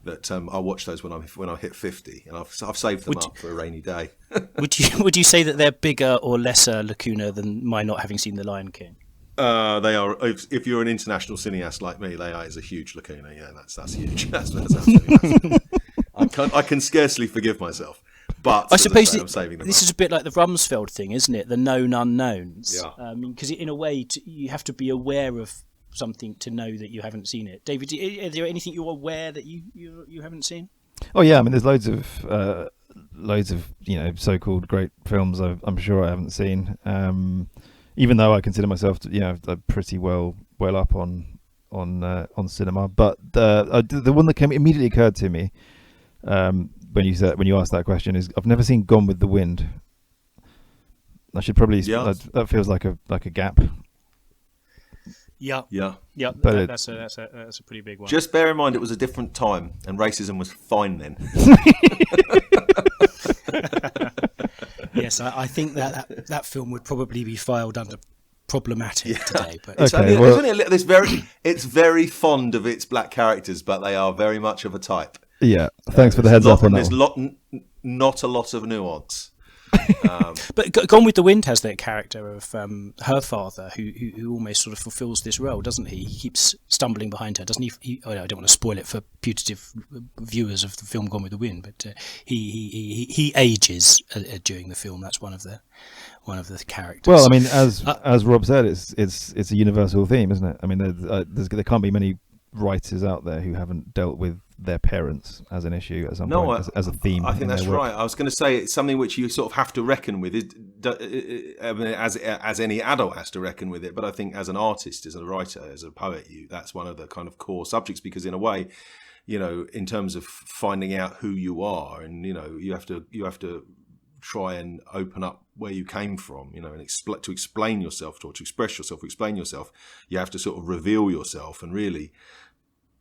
Speaker 3: That I'll watch those when I hit 50, and I've saved them up for a rainy day.
Speaker 1: Would you say that they're bigger or lesser lacuna than my not having seen The Lion King?
Speaker 3: They are. If you're an international cineast like me, they are is a huge lacuna. Yeah, that's huge. That's absolutely massive. I can scarcely forgive myself. But
Speaker 1: I suppose
Speaker 3: I'm saving them
Speaker 1: this
Speaker 3: up.
Speaker 1: is a bit like the Rumsfeld thing, isn't it? The known unknowns.
Speaker 3: Yeah.
Speaker 1: Because in a way, you have to be aware of something to know that you haven't seen it. David, is there anything you're aware that you haven't seen?
Speaker 2: Oh yeah, I mean, there's loads of so-called great films I'm sure I haven't seen. Even though I consider myself pretty well up on cinema, but the one that immediately occurred to me when you asked that question is I've never seen Gone with the Wind. I should probably that feels like a gap.
Speaker 1: Yeah.
Speaker 2: But
Speaker 1: that's a pretty big one.
Speaker 3: Just bear in mind it was a different time, and racism was fine then.
Speaker 1: Yes, I think that film would probably be filed under problematic today. But
Speaker 3: it's very fond of its black characters, but they are very much of a type.
Speaker 2: Yeah, thanks for the heads up on that.
Speaker 3: There's not a lot of nuance.
Speaker 1: But Gone with the Wind has that character of her father who almost sort of fulfills this role, doesn't he? He keeps stumbling behind her, doesn't he? I don't want to spoil it for putative viewers of the film Gone with the Wind, but he ages during the film. That's one of the characters.
Speaker 2: Well, I mean, as Rob said, it's a universal theme, isn't it? I mean, there can't be many writers out there who haven't dealt with their parents as an issue at some point, as a theme.
Speaker 3: I think that's right. I was going to say it's something which you sort of have to reckon with, as any adult has to reckon with it. But I think as an artist, as a writer, as a poet, that's one of the kind of core subjects, because in a way, in terms of finding out who you are, and you have to try and open up where you came from, and to explain yourself, or to express yourself, or explain yourself, you have to sort of reveal yourself, and really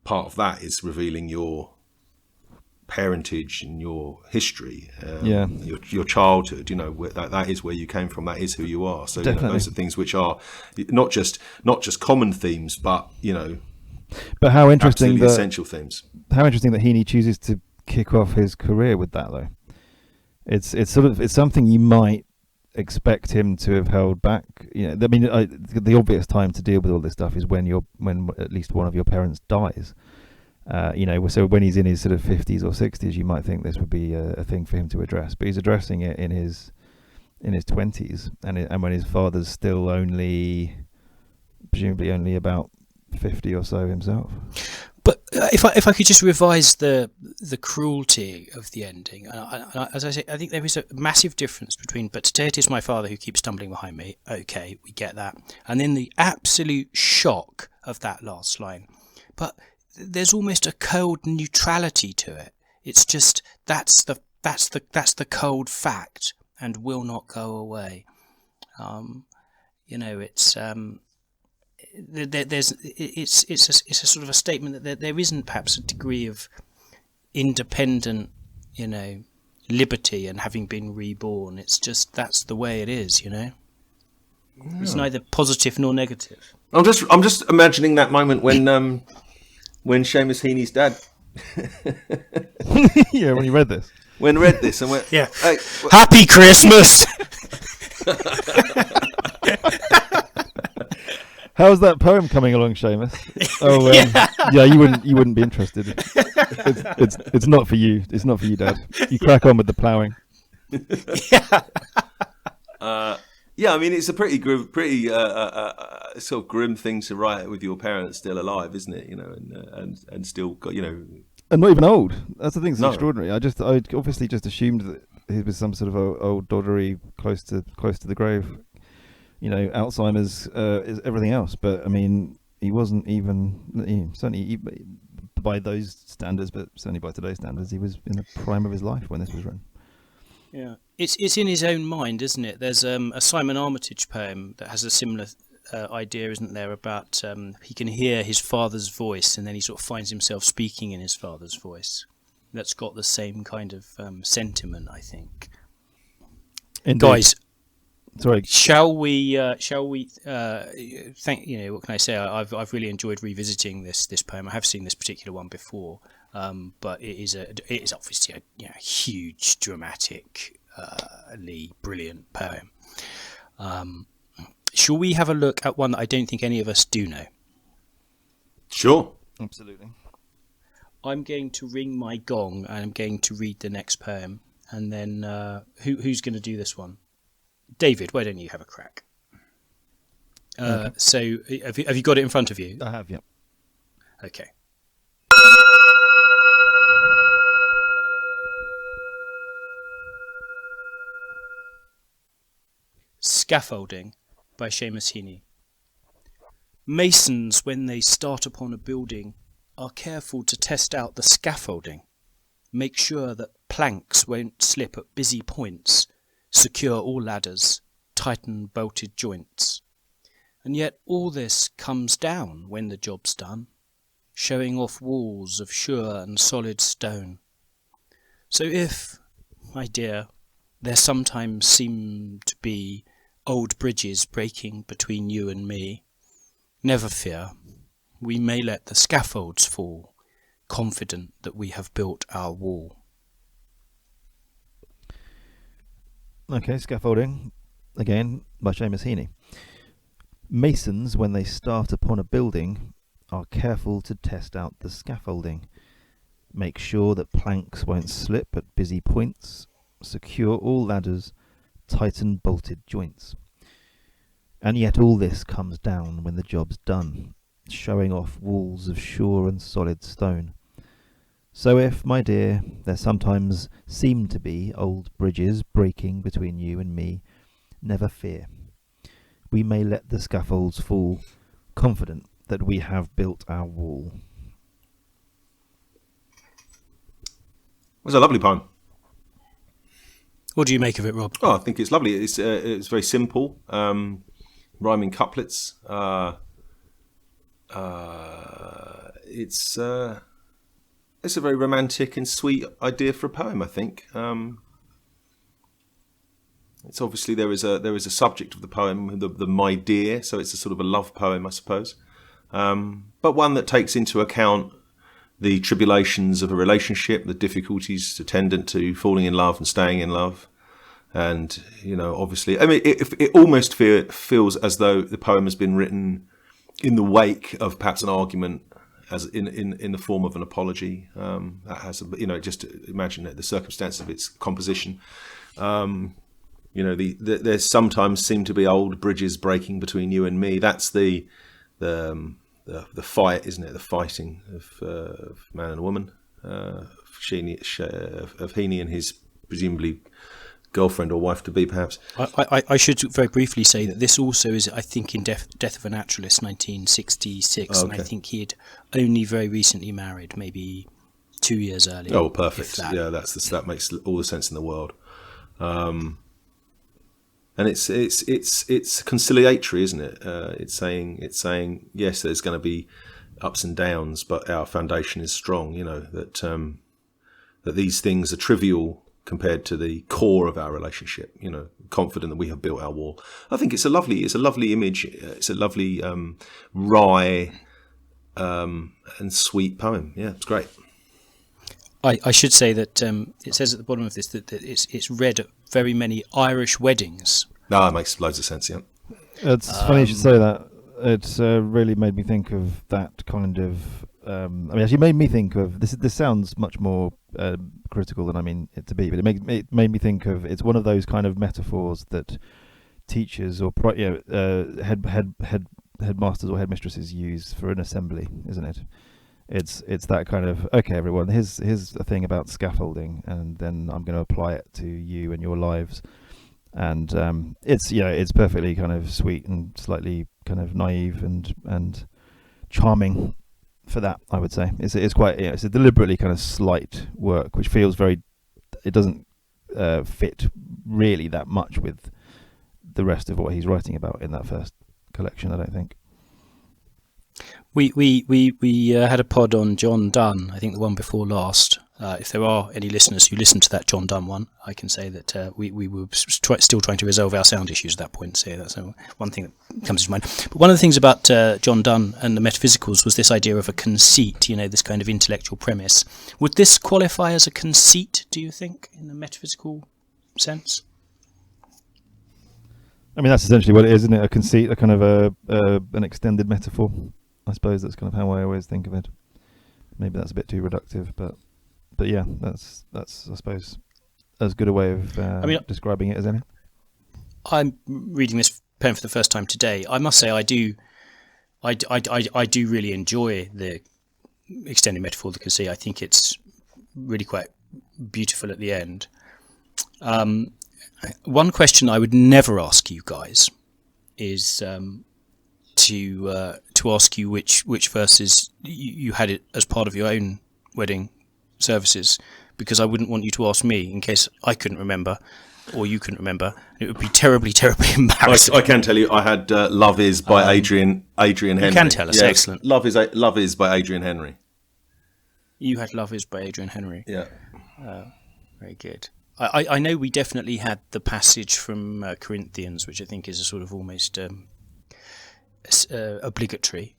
Speaker 3: part of that is revealing your parentage and your history, your childhood. That is where you came from. That is who you are. So those are things which are not just common themes, but
Speaker 2: But how interesting
Speaker 3: essential themes.
Speaker 2: How interesting that Heaney chooses to kick off his career with that, though. It's something you might expect him to have held back. The obvious time to deal with all this stuff is when at least one of your parents dies. So when he's in his sort of 50s or 60s, you might think this would be a thing for him to address, but he's addressing it in his 20s, and when his father's still presumably only about 50 or so himself.
Speaker 1: But if I could just revise the cruelty of the ending, as I say, I think there is a massive difference between, but today it is my father who keeps stumbling behind me. Okay, we get that. And then the absolute shock of that last line. But there's almost a cold neutrality to it. It's just that's the cold fact and will not go away. It's a sort of a statement that there isn't perhaps a degree of independent, liberty and having been reborn. It's just that's the way it is, Yeah. It's neither positive nor negative.
Speaker 3: I'm just imagining that moment when Seamus Heaney's dad
Speaker 2: yeah, when he read this.
Speaker 3: And went,
Speaker 1: yeah,
Speaker 3: hey,
Speaker 1: Happy Christmas.
Speaker 2: How's that poem coming along, Seamus? Oh, yeah, you wouldn't be interested. It's not for you. It's not for you, Dad. You crack on with the ploughing.
Speaker 3: Yeah, I mean, it's a pretty sort of grim thing to write with your parents still alive, isn't it? And still got,
Speaker 2: and not even old. That's the thing that's extraordinary. I obviously just assumed that he was some sort of old doddery close to the grave. Alzheimer's is everything else, but I mean, he wasn't even. Certainly, by those standards, but certainly by today's standards, he was in the prime of his life when this was written.
Speaker 1: Yeah, it's in his own mind, isn't it? There's a Simon Armitage poem that has a similar idea, isn't there, about he can hear his father's voice, and then he sort of finds himself speaking in his father's voice. That's got the same kind of sentiment, I think.
Speaker 2: Indeed.
Speaker 1: Guys,
Speaker 2: sorry,
Speaker 1: shall we thank, what can I say? I've really enjoyed revisiting this poem. I have seen this particular one before, but it is obviously a huge, dramatically brilliant poem. Shall we have a look at one that I don't think any of us do know?
Speaker 3: Sure.
Speaker 2: absolutely.
Speaker 1: I'm going to ring my gong and I'm going to read the next poem, and then who's going to do this one? David, why don't you have a crack?
Speaker 2: Okay.
Speaker 1: So have you got it in front of you?
Speaker 2: I have, yeah.
Speaker 1: Okay. Scaffolding by Seamus Heaney. Masons, when they start upon a building, are careful to test out the scaffolding, make sure that planks won't slip at busy points, secure all ladders, tighten bolted joints. And yet all this comes down when the job's done, showing off walls of sure and solid stone. So if, my dear, there sometimes seem to be old bridges breaking between you and me, never fear, we may let the scaffolds fall, confident that we have built our wall.
Speaker 2: Okay, Scaffolding, again, by Seamus Heaney. Masons, when they start upon a building, are careful to test out the scaffolding, make sure that planks won't slip at busy points, secure all ladders, tighten bolted joints. And yet all this comes down when the job's done, showing off walls of sure and solid stone. So if, my dear, there sometimes seem to be old bridges breaking between you and me, never fear. We may let the scaffolds fall, confident that we have built our wall.
Speaker 3: It was a lovely poem.
Speaker 1: What do you make of it, Rob?
Speaker 3: Oh, I think it's lovely. It's very simple, rhyming couplets. It's a very romantic and sweet idea for a poem, I think. It's obviously there is a subject of the poem, the my dear, so it's a sort of a love poem, I suppose, but one that takes into account the tribulations of a relationship, the difficulties attendant to falling in love and staying in love. And, obviously, I mean, it almost feels as though the poem has been written in the wake of perhaps an argument, as in the form of an apology. That has, just imagine the circumstance of its composition. There sometimes seem to be old bridges breaking between you and me. That's the fight, isn't it? The fighting of man and woman, of Heaney and his presumably girlfriend or wife to be, perhaps.
Speaker 1: I should very briefly say that this also is, I think, in Death of a Naturalist, 1966,
Speaker 3: Okay.
Speaker 1: and I think he had only very recently married, maybe 2 years earlier.
Speaker 3: Oh, perfect.
Speaker 1: That.
Speaker 3: Yeah, that makes all the sense in the world. And it's conciliatory, isn't it? It's saying yes, there's going to be ups and downs, but our foundation is strong. That these things are trivial compared to the core of our relationship. Confident that we have built our wall. I think it's a lovely image. It's a lovely wry and sweet poem. Yeah, it's great.
Speaker 1: I should say that it says at the bottom of this that it's read at very many Irish weddings.
Speaker 3: No, it makes loads of sense. Yeah.
Speaker 2: It's funny you should say that. It's really made me think of that kind of. Actually made me think of this. This sounds much more critical than I mean it to be, but it made me think of. It's one of those kind of metaphors that teachers or headmasters or headmistresses use for an assembly, isn't it? It's that kind of, okay, everyone, here's a thing about scaffolding, and then I'm going to apply it to you and your lives. And it's perfectly kind of sweet and slightly kind of naive and charming, for that. I would say it's quite it's a deliberately kind of slight work, which feels very. It doesn't fit really that much with the rest of what he's writing about in that first collection, I don't think.
Speaker 1: We had a pod on John Donne, I think the one before last. If there are any listeners who listened to that John Donne one, I can say that we were still trying to resolve our sound issues at that point. So that's one thing that comes to mind. But one of the things about John Donne and the Metaphysicals was this idea of a conceit, this kind of intellectual premise. Would this qualify as a conceit, do you think, in the metaphysical sense?
Speaker 2: I mean, that's essentially what it is, isn't it? A conceit, a kind of an extended metaphor. I suppose that's kind of how I always think of it. Maybe that's a bit too reductive, but yeah, that's I suppose as good a way of describing it as any. I'm
Speaker 1: reading this poem for the first time today. I must say I do really enjoy the extended metaphor that you can see. I think it's really quite beautiful at the end. One question I would never ask you guys is to ask you which verses you had it as part of your own wedding services, because I wouldn't want you to ask me in case I couldn't remember or you couldn't remember. It would be terribly embarrassing.
Speaker 3: I can tell you, I had "Love Is" by Adrian Henry. You
Speaker 1: can tell us, excellent.
Speaker 3: "Love Is" by Adrian Henry.
Speaker 1: You had "Love Is" by Adrian Henry.
Speaker 3: Yeah,
Speaker 1: very good. I know we definitely had the passage from Corinthians, which I think is a sort of almost obligatory.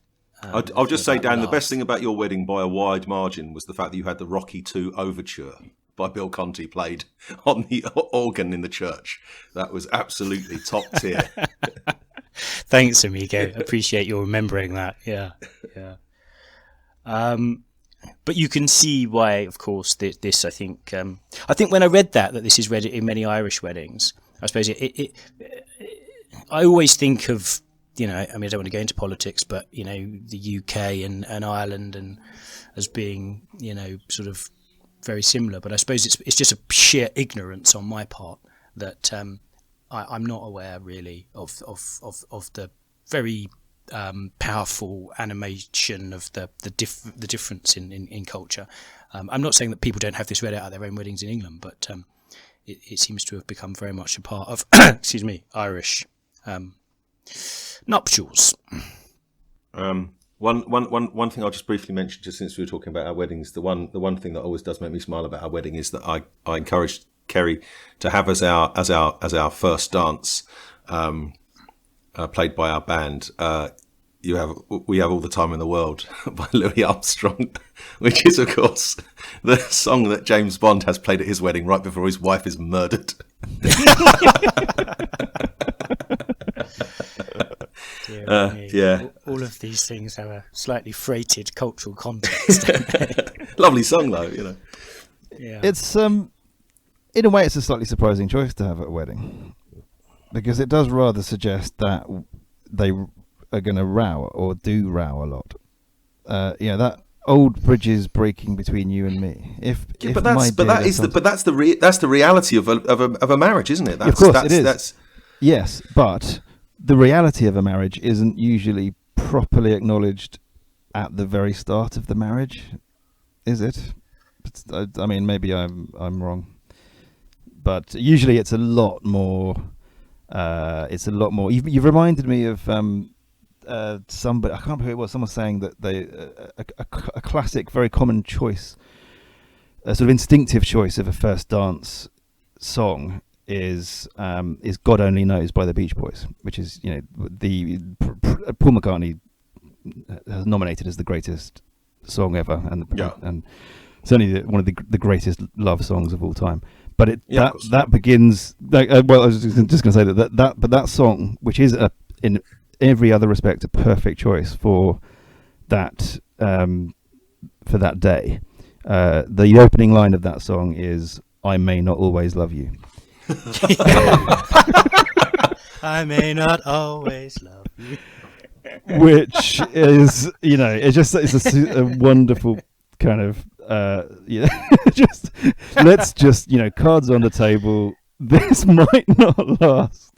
Speaker 3: I'll just say, Dan, the best thing about your wedding by a wide margin was the fact that you had the Rocky II Overture by Bill Conti played on the organ in the church. That was absolutely top tier.
Speaker 1: Thanks, Amigo. Appreciate your remembering that. Yeah. But you can see why, of course, this. I think when I read that this is read in many Irish weddings. I suppose I always think of. I don't want to go into politics, but the UK and Ireland and as being sort of very similar. But I suppose it's just a sheer ignorance on my part that I'm not aware really of the very powerful animation of the difference in culture. I'm not saying that people don't have this read out at their own weddings in England, but it seems to have become very much a part of Irish nuptials.
Speaker 3: One thing I'll just briefly mention, just since we were talking about our weddings, the one thing that always does make me smile about our wedding is that I encouraged Kerry to have as our first dance, played by our band. We have All the Time in the World by Louis Armstrong, which is of course the song that James Bond has played at his wedding right before his wife is murdered.
Speaker 1: Yeah. All of these things have a slightly freighted cultural context.
Speaker 3: Lovely song, though.
Speaker 2: Yeah. It's in a way, it's a slightly surprising choice to have at a wedding, because it does rather suggest that they are going to row or do row a lot. That old bridges breaking between you and me. That's the reality of a marriage, isn't it? Of course, it is. Yes, but the reality of a marriage isn't usually properly acknowledged at the very start of the marriage, is it? I mean, maybe I'm wrong, but usually it's a lot more. You've reminded me of somebody. I can't remember who it was. Someone saying that a classic, very common choice, a sort of instinctive choice of a first dance song is God Only Knows by the Beach Boys, which is Paul McCartney has nominated as the greatest song ever, and certainly one of the greatest love songs of all time. But that begins. I was just going to say that song, which is in every other respect a perfect choice for that day. The opening line of that song is "I may not always love you."
Speaker 1: I may not always love you.
Speaker 2: Which is, it's a wonderful kind of, let's cards on the table. This might not last.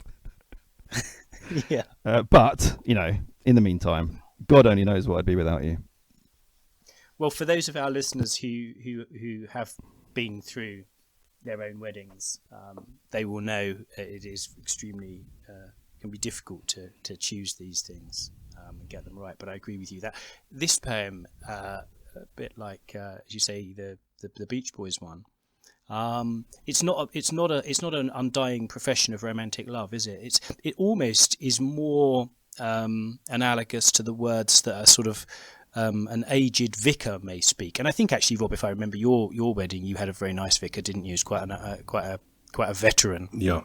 Speaker 1: Yeah.
Speaker 2: But, in the meantime, God only knows what I'd be without you.
Speaker 1: Well, for those of our listeners who have been through their own weddings, they will know it is extremely can be difficult to choose these things and get them right. But I agree with you that this poem, a bit like as you say, the Beach Boys one. It's not an undying profession of romantic love, is it? It almost is more analogous to the words that are sort of an aged vicar may speak. And I think actually, Rob, if I remember your wedding, you had a very nice vicar, didn't you? He was quite a veteran.
Speaker 3: Yeah.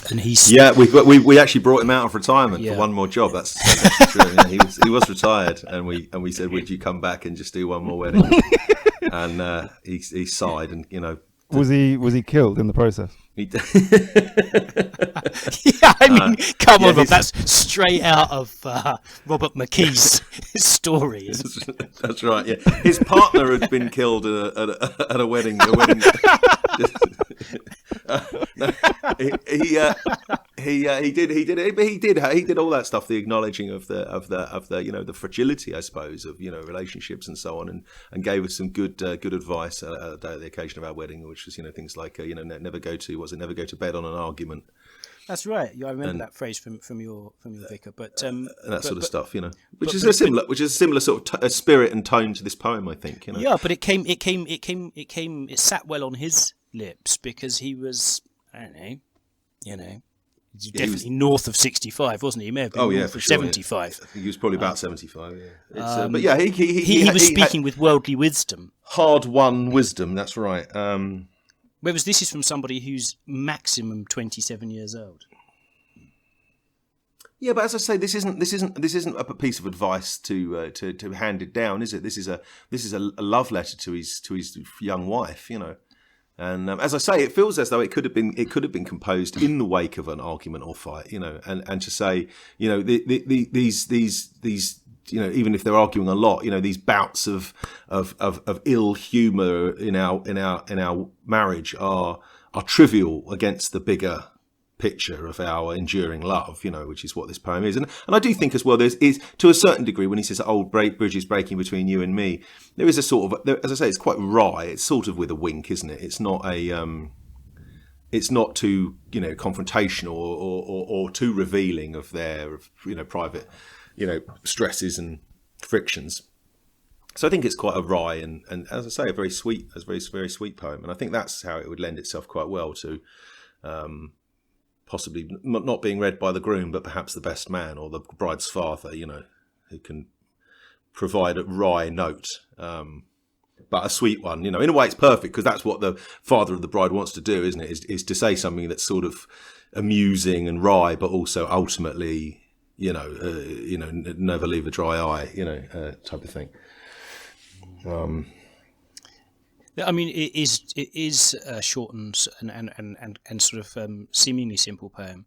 Speaker 1: And he's
Speaker 3: we actually brought him out of retirement for one more job. That's true. Yeah, he was retired, and we said, would you come back and just do one more wedding? And he sighed, and
Speaker 2: was he killed in the process?
Speaker 3: He did.
Speaker 1: Yeah, I mean, come on, Rob, that's straight out of Robert McKee's story. Isn't it?
Speaker 3: That's right. Yeah, his partner had been killed at a wedding. He did all that stuff. The acknowledging of the fragility, I suppose, of relationships and so on, and gave us some good advice at the occasion of our wedding, which was things like never go to bed on an argument.
Speaker 1: That's right. I remember that phrase from your vicar, but
Speaker 3: that sort of stuff, which is a similar sort of spirit and tone to this poem, I think.
Speaker 1: Yeah, but it sat well on his lips because he was, I don't know, he's definitely north of 65, wasn't he? He may have been north of 75.
Speaker 3: Yeah. I think he was probably about 75. Yeah, but yeah,
Speaker 1: he was speaking with worldly wisdom,
Speaker 3: hard-won wisdom. That's right.
Speaker 1: Whereas this is from somebody who's maximum 27 years old.
Speaker 3: Yeah, but as I say, this isn't a piece of advice to hand it down, is it? This is a love letter to his young wife, And as I say, it feels as though it could have been composed in the wake of an argument or fight, and to say, these even if they're arguing a lot, these bouts of ill humour in our marriage are trivial against the bigger picture of our enduring love, which is what this poem is. And I do think as well, is to a certain degree, when he says old bridges breaking between you and me, there is a sort of, as I say, it's quite wry. It's sort of with a wink, isn't it? It's not it's not too confrontational or too revealing of their private stresses and frictions. So I think it's quite a wry and as I say, a very sweet poem. And I think that's how it would lend itself quite well to possibly not being read by the groom, but perhaps the best man or the bride's father, who can provide a wry note, but a sweet one. In a way, it's perfect because that's what the father of the bride wants to do, isn't it? Is to say something that's sort of amusing and wry, but also ultimately, never leave a dry eye, type of thing.
Speaker 1: I mean, it is a short and sort of seemingly simple poem,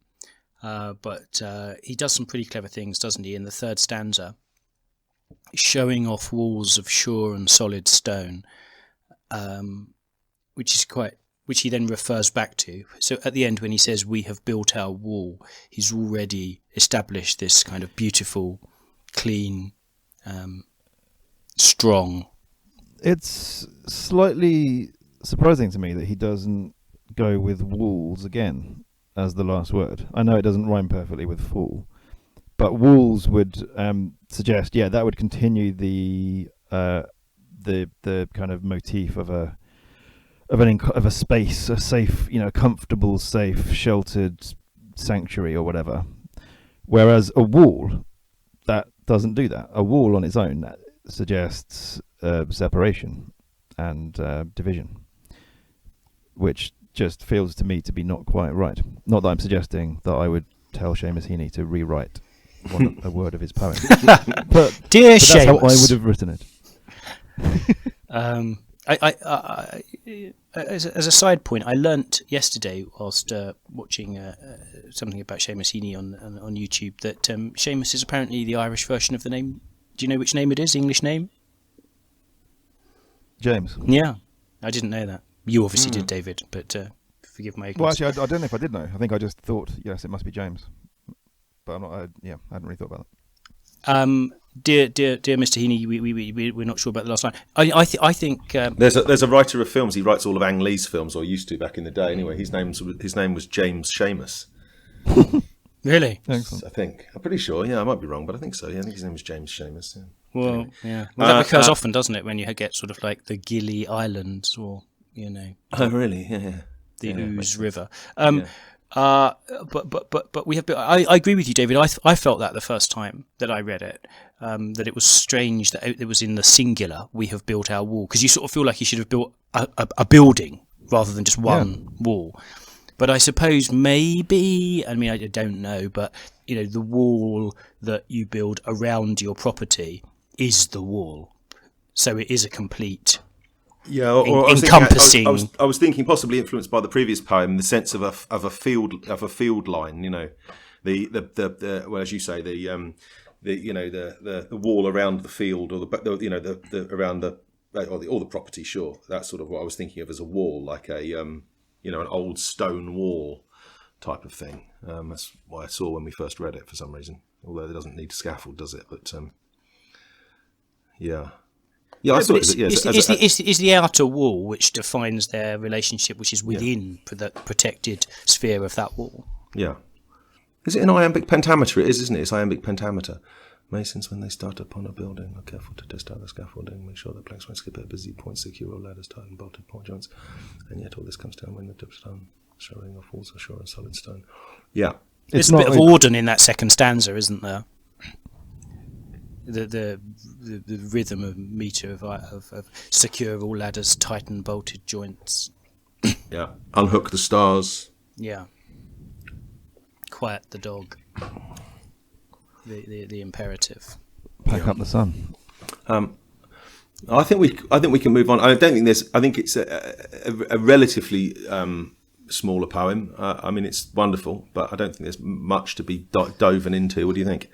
Speaker 1: but he does some pretty clever things, doesn't he? In the third stanza, showing off walls of sure and solid stone, which he then refers back to. So at the end, when he says we have built our wall, he's already established this kind of beautiful, clean, strong.
Speaker 2: It's slightly surprising to me that he doesn't go with walls again as the last word. I know it doesn't rhyme perfectly with fool, but walls would suggest, that would continue the kind of motif of a space, a safe, comfortable, safe, sheltered sanctuary or whatever. Whereas a wall, that doesn't do that. A wall on its own, that suggests separation and division, which just feels to me to be not quite right. Not that I'm suggesting that I would tell Seamus Heaney to rewrite a word of his poem, but
Speaker 1: dear
Speaker 2: Seamus, that's how I would have written
Speaker 1: it. As a side point, I learnt yesterday whilst watching something about Seamus Heaney on YouTube that Seamus is apparently the Irish version of the name. Do you know which name it is? English name?
Speaker 2: James.
Speaker 1: Yeah, I didn't know that. You obviously did, David, but forgive my ignorance.
Speaker 2: Well, actually, I don't know if I did know. I think I just thought, yes, it must be James. But I'm not. I hadn't really thought about that.
Speaker 1: dear Mr. Heaney, we're not sure about the last line. I think
Speaker 3: there's a writer of films. He writes all of Ang Lee's films, or used to back in the day. Anyway, his name was James Seamus.
Speaker 1: Really?
Speaker 2: Excellent.
Speaker 3: I think. I'm pretty sure. Yeah, I might be wrong, but I think so. Yeah, I think his name was James Seamus. Yeah.
Speaker 1: Well,
Speaker 3: Anyway.
Speaker 1: yeah. Well, that occurs often, doesn't it, when you get sort of like the Gili Islands or,
Speaker 3: Oh, really? Yeah.
Speaker 1: the Ouse River.
Speaker 3: Yeah.
Speaker 1: But we have. I agree with you, David. I felt that the first time that I read it, that it was strange that it was in the singular. We have built our wall, because you sort of feel like you should have built a building rather than just one wall. But I suppose maybe, I mean, I don't know, but the wall that you build around your property is the wall, so it is a complete.
Speaker 3: Yeah, or
Speaker 1: encompassing.
Speaker 3: I was thinking possibly influenced by the previous poem, the sense of a field line. The well, as you say, the wall around the field, or the around the property. Sure, that's sort of what I was thinking of as a wall, like an old stone wall type of thing. That's what I saw when we first read it for some reason. Although it doesn't need scaffold, does it? But yeah. Yeah, I saw it.
Speaker 1: It's the outer wall which defines their relationship, which is within the protected sphere of that wall.
Speaker 3: Yeah. Is it an iambic pentameter? It is, isn't it? It's iambic pentameter. Masons, when they start upon a building, are careful to test out the scaffolding, make sure the planks won't skip at busy points, secure all ladders, tight and bolted point joints, and yet all this comes down when the dipstone showing off walls are sure and solid stone. Yeah.
Speaker 1: There's a bit of Auden in that second stanza, isn't there? The rhythm of meter of secure all ladders, tight and bolted joints.
Speaker 3: Yeah. Unhook the stars.
Speaker 1: Yeah. Quiet the dog. The imperative.
Speaker 2: Pack up the sun.
Speaker 3: I think we can move on. I don't think there's. I think it's a relatively smaller poem. I mean, it's wonderful, but I don't think there's much to be doven into. What do you think?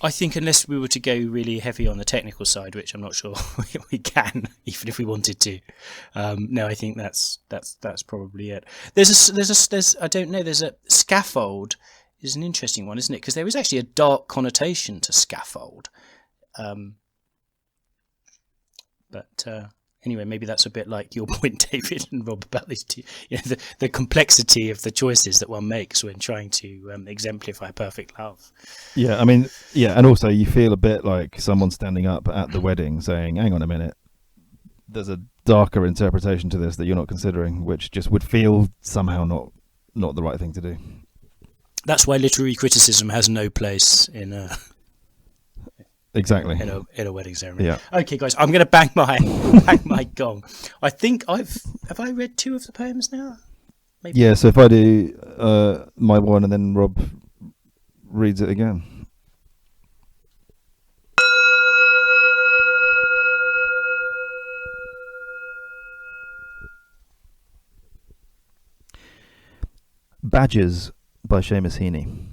Speaker 1: I think unless we were to go really heavy on the technical side, which I'm not sure we can, even if we wanted to. No, I think that's probably it. There's I don't know. There's a scaffold is an interesting one, isn't it? Because there is actually a dark connotation to scaffold. But anyway, maybe that's a bit like your point, David and Rob, about these two, the complexity of the choices that one makes when trying to exemplify perfect love.
Speaker 2: Yeah, I mean, and also you feel a bit like someone standing up at the wedding saying, hang on a minute, there's a darker interpretation to this that you're not considering, which just would feel somehow not the right thing to do.
Speaker 1: That's why literary criticism has no place in a
Speaker 2: exactly
Speaker 1: in a wedding ceremony.
Speaker 2: Yeah.
Speaker 1: Okay, guys, I'm going to bang my gong. I think have I read 2 of the poems now? Maybe.
Speaker 2: Yeah. So if I do my one and then Rob reads it again. Badgers by Seamus Heaney.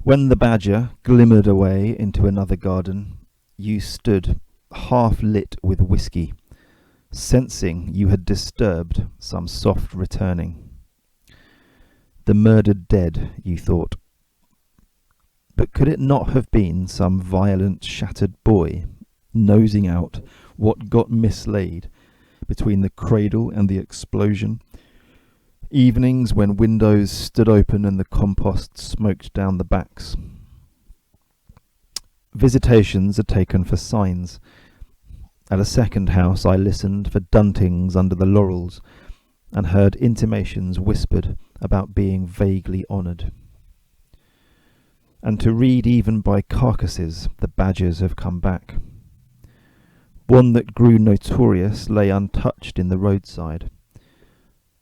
Speaker 2: When the badger glimmered away into another garden, you stood, half lit with whiskey, sensing you had disturbed some soft returning. The murdered dead, you thought. But could it not have been some violent, shattered boy, nosing out what got mislaid between the cradle and the explosion? Evenings when windows stood open and the compost smoked down the backs. Visitations are taken for signs. At a second house I listened for duntings under the laurels and heard intimations whispered about being vaguely honoured. And to read even by carcasses the badgers have come back. One that grew notorious lay untouched in the roadside.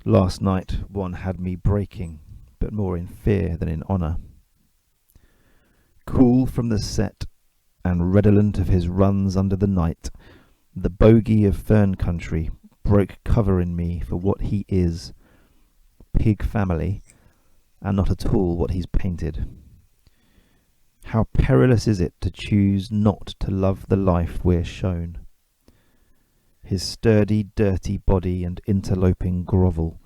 Speaker 2: Last night one had me breaking, but more in fear than in honour. Cool from the set, and redolent of his runs under the night, the bogey of fern country broke cover in me for what he is, pig family, and not at all what he's painted. How perilous is it to choose not to love the life we're shown. His sturdy, dirty body and interloping grovel,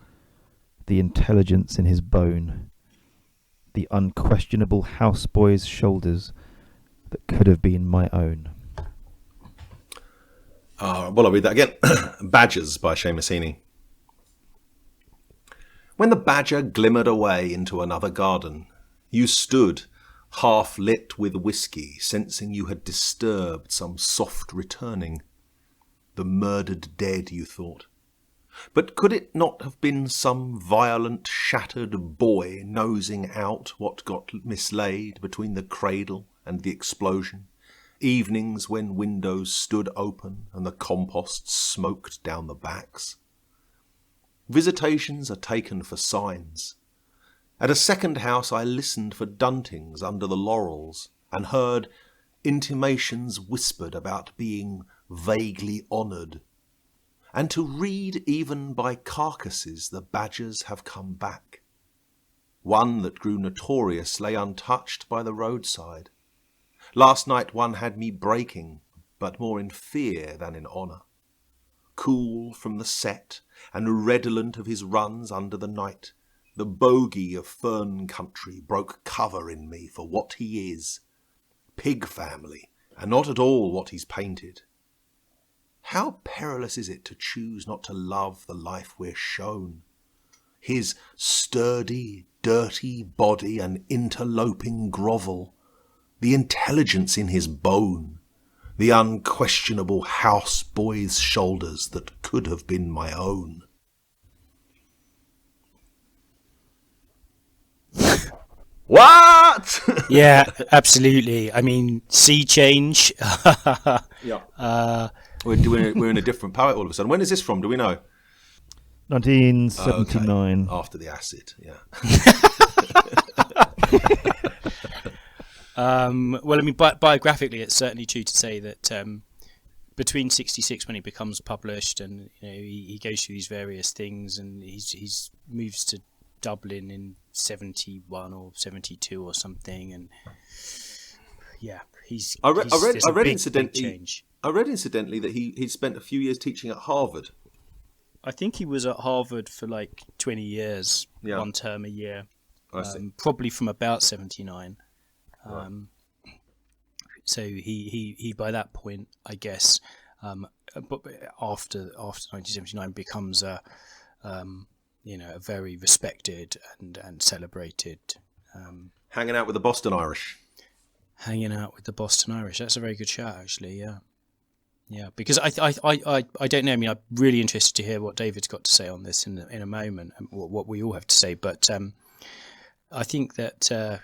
Speaker 2: the intelligence in his bone, the unquestionable houseboy's shoulders that could have been my own.
Speaker 3: Well, I'll read that again. Badgers by Seamus Heaney. When the badger glimmered away into another garden, you stood, half lit with whiskey, sensing you had disturbed some soft returning. The murdered dead, you thought. But could it not have been some violent, shattered boy nosing out what got mislaid between the cradle and the explosion? Evenings when windows stood open and the compost smoked down the backs. Visitations are taken for signs. At a second house I listened for duntings under the laurels and heard intimations whispered about being vaguely honoured. And to read even by carcasses the badgers have come back. One that grew notorious lay untouched by the roadside. Last night one had me breaking, but more in fear than in honour. Cool from the set, and redolent of his runs under the night, the bogey of fern country broke cover in me for what he is. Pig family, and not at all what he's painted. How perilous is it to choose not to love the life we're shown? His sturdy, dirty body and interloping grovel, the intelligence in his bone, the unquestionable houseboy's shoulders that could have been my own. What?
Speaker 1: Yeah, absolutely. I mean, sea change.
Speaker 3: Yeah. We're in a different poet all of a sudden. When is this from? Do we know?
Speaker 2: 1979.
Speaker 3: Okay. After the acid, yeah.
Speaker 1: Well, I mean, biographically, it's certainly true to say that between 66, when he becomes published, and he goes through these various things, and he's moves to Dublin in 71 or 72 or something, and yeah, I read
Speaker 3: incidentally that he spent a few years teaching at Harvard.
Speaker 1: I think he was at Harvard for like 20 years,
Speaker 3: yeah.
Speaker 1: One term a year,
Speaker 3: probably
Speaker 1: from about 79.
Speaker 3: Right.
Speaker 1: So he by that point, I guess, after 1979 becomes a very respected and celebrated.
Speaker 3: Hanging out with the Boston Irish.
Speaker 1: That's a very good shout, actually. Yeah. Because I don't know. I mean, I'm really interested to hear what David's got to say on this in a moment, and what we all have to say. But I think that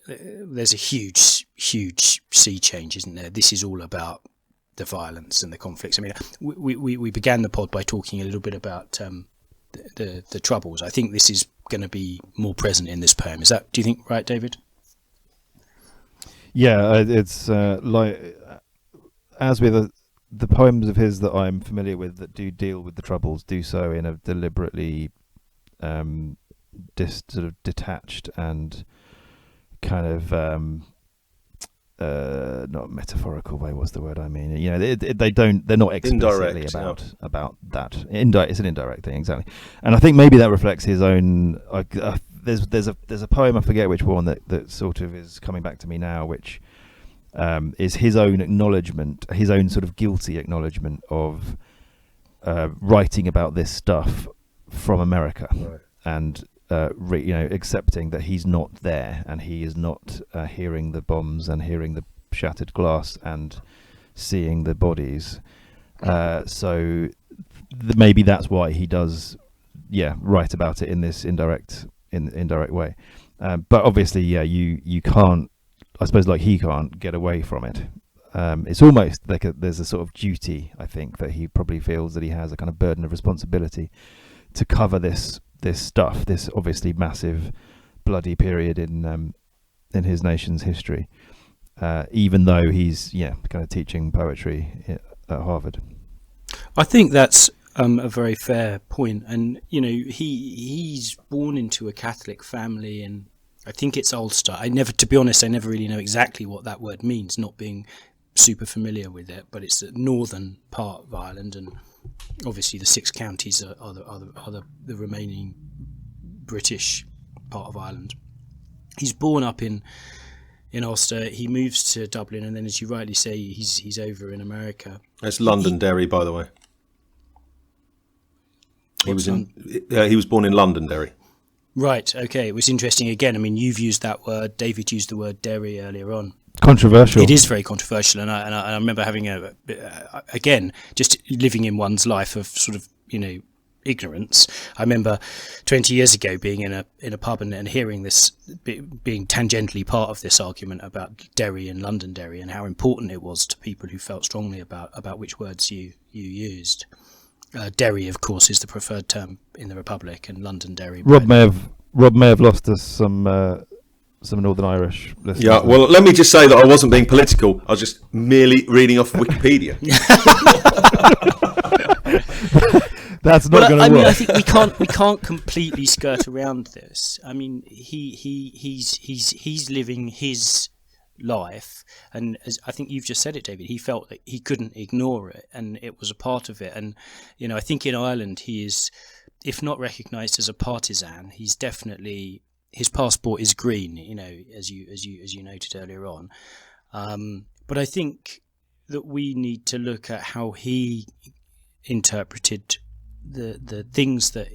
Speaker 1: there's a huge sea change, isn't there? This is all about the violence and the conflicts. I mean, we began the pod by talking a little bit about the Troubles. I think this is going to be more present in this poem. Do you think right, David?
Speaker 2: Yeah, it's like, as with the poems of his that I'm familiar with that do deal with the Troubles, do so in a deliberately sort of detached and kind of not metaphorical way. What's the word I mean? They're not explicitly about that. It's an indirect thing, exactly. And I think maybe that reflects his own. There's a poem, I forget which one, that sort of is coming back to me now, which is his own acknowledgement, his own sort of guilty acknowledgement of writing about this stuff from America,
Speaker 3: right.
Speaker 2: And accepting that he's not there, and he is not hearing the bombs and hearing the shattered glass and seeing the bodies. So maybe that's why he does, write about it in this indirect way. But obviously, you can't. I suppose, like, he can't get away from it. It's almost like there's a sort of duty, I think, that he probably feels that he has a kind of burden of responsibility to cover this stuff, this obviously massive, bloody period in his nation's history, even though he's kind of teaching poetry at Harvard.
Speaker 1: I think that's a very fair point, and he's born into a Catholic family, and I think it's Ulster. To be honest, I never really know exactly what that word means, not being super familiar with it, but it's the northern part of Ireland, and obviously the 6 counties are the remaining British part of Ireland. he's born up in Ulster. He moves to Dublin, and then, as you rightly say, he's over in America.
Speaker 3: It's Londonderry, by the way. He was born in Londonderry.
Speaker 1: Right. Okay. It was interesting. Again, I mean, you've used that word. David used the word Derry earlier on.
Speaker 2: Controversial.
Speaker 1: It is very controversial, and I remember having again, just living in one's life of sort of, ignorance. I remember 20 years ago being in a pub and hearing this, being tangentially part of this argument about Derry and Londonderry, and how important it was to people who felt strongly about which words you used. Derry, of course, is the preferred term in the Republic, and Londonderry.
Speaker 2: Rob may have lost us some Northern Irish listeners.
Speaker 3: Yeah, well, let me just say that I wasn't being political. I was just merely reading off Wikipedia.
Speaker 2: That's not going to work.
Speaker 1: I mean, I think we can't completely skirt around this. I mean, he's living his life, and as I think you've just said it, David, he felt that he couldn't ignore it, and it was a part of it. And I think in Ireland he is, if not recognised as a partisan, he's definitely, his passport is green, as you noted earlier on. But I think that we need to look at how he interpreted the things that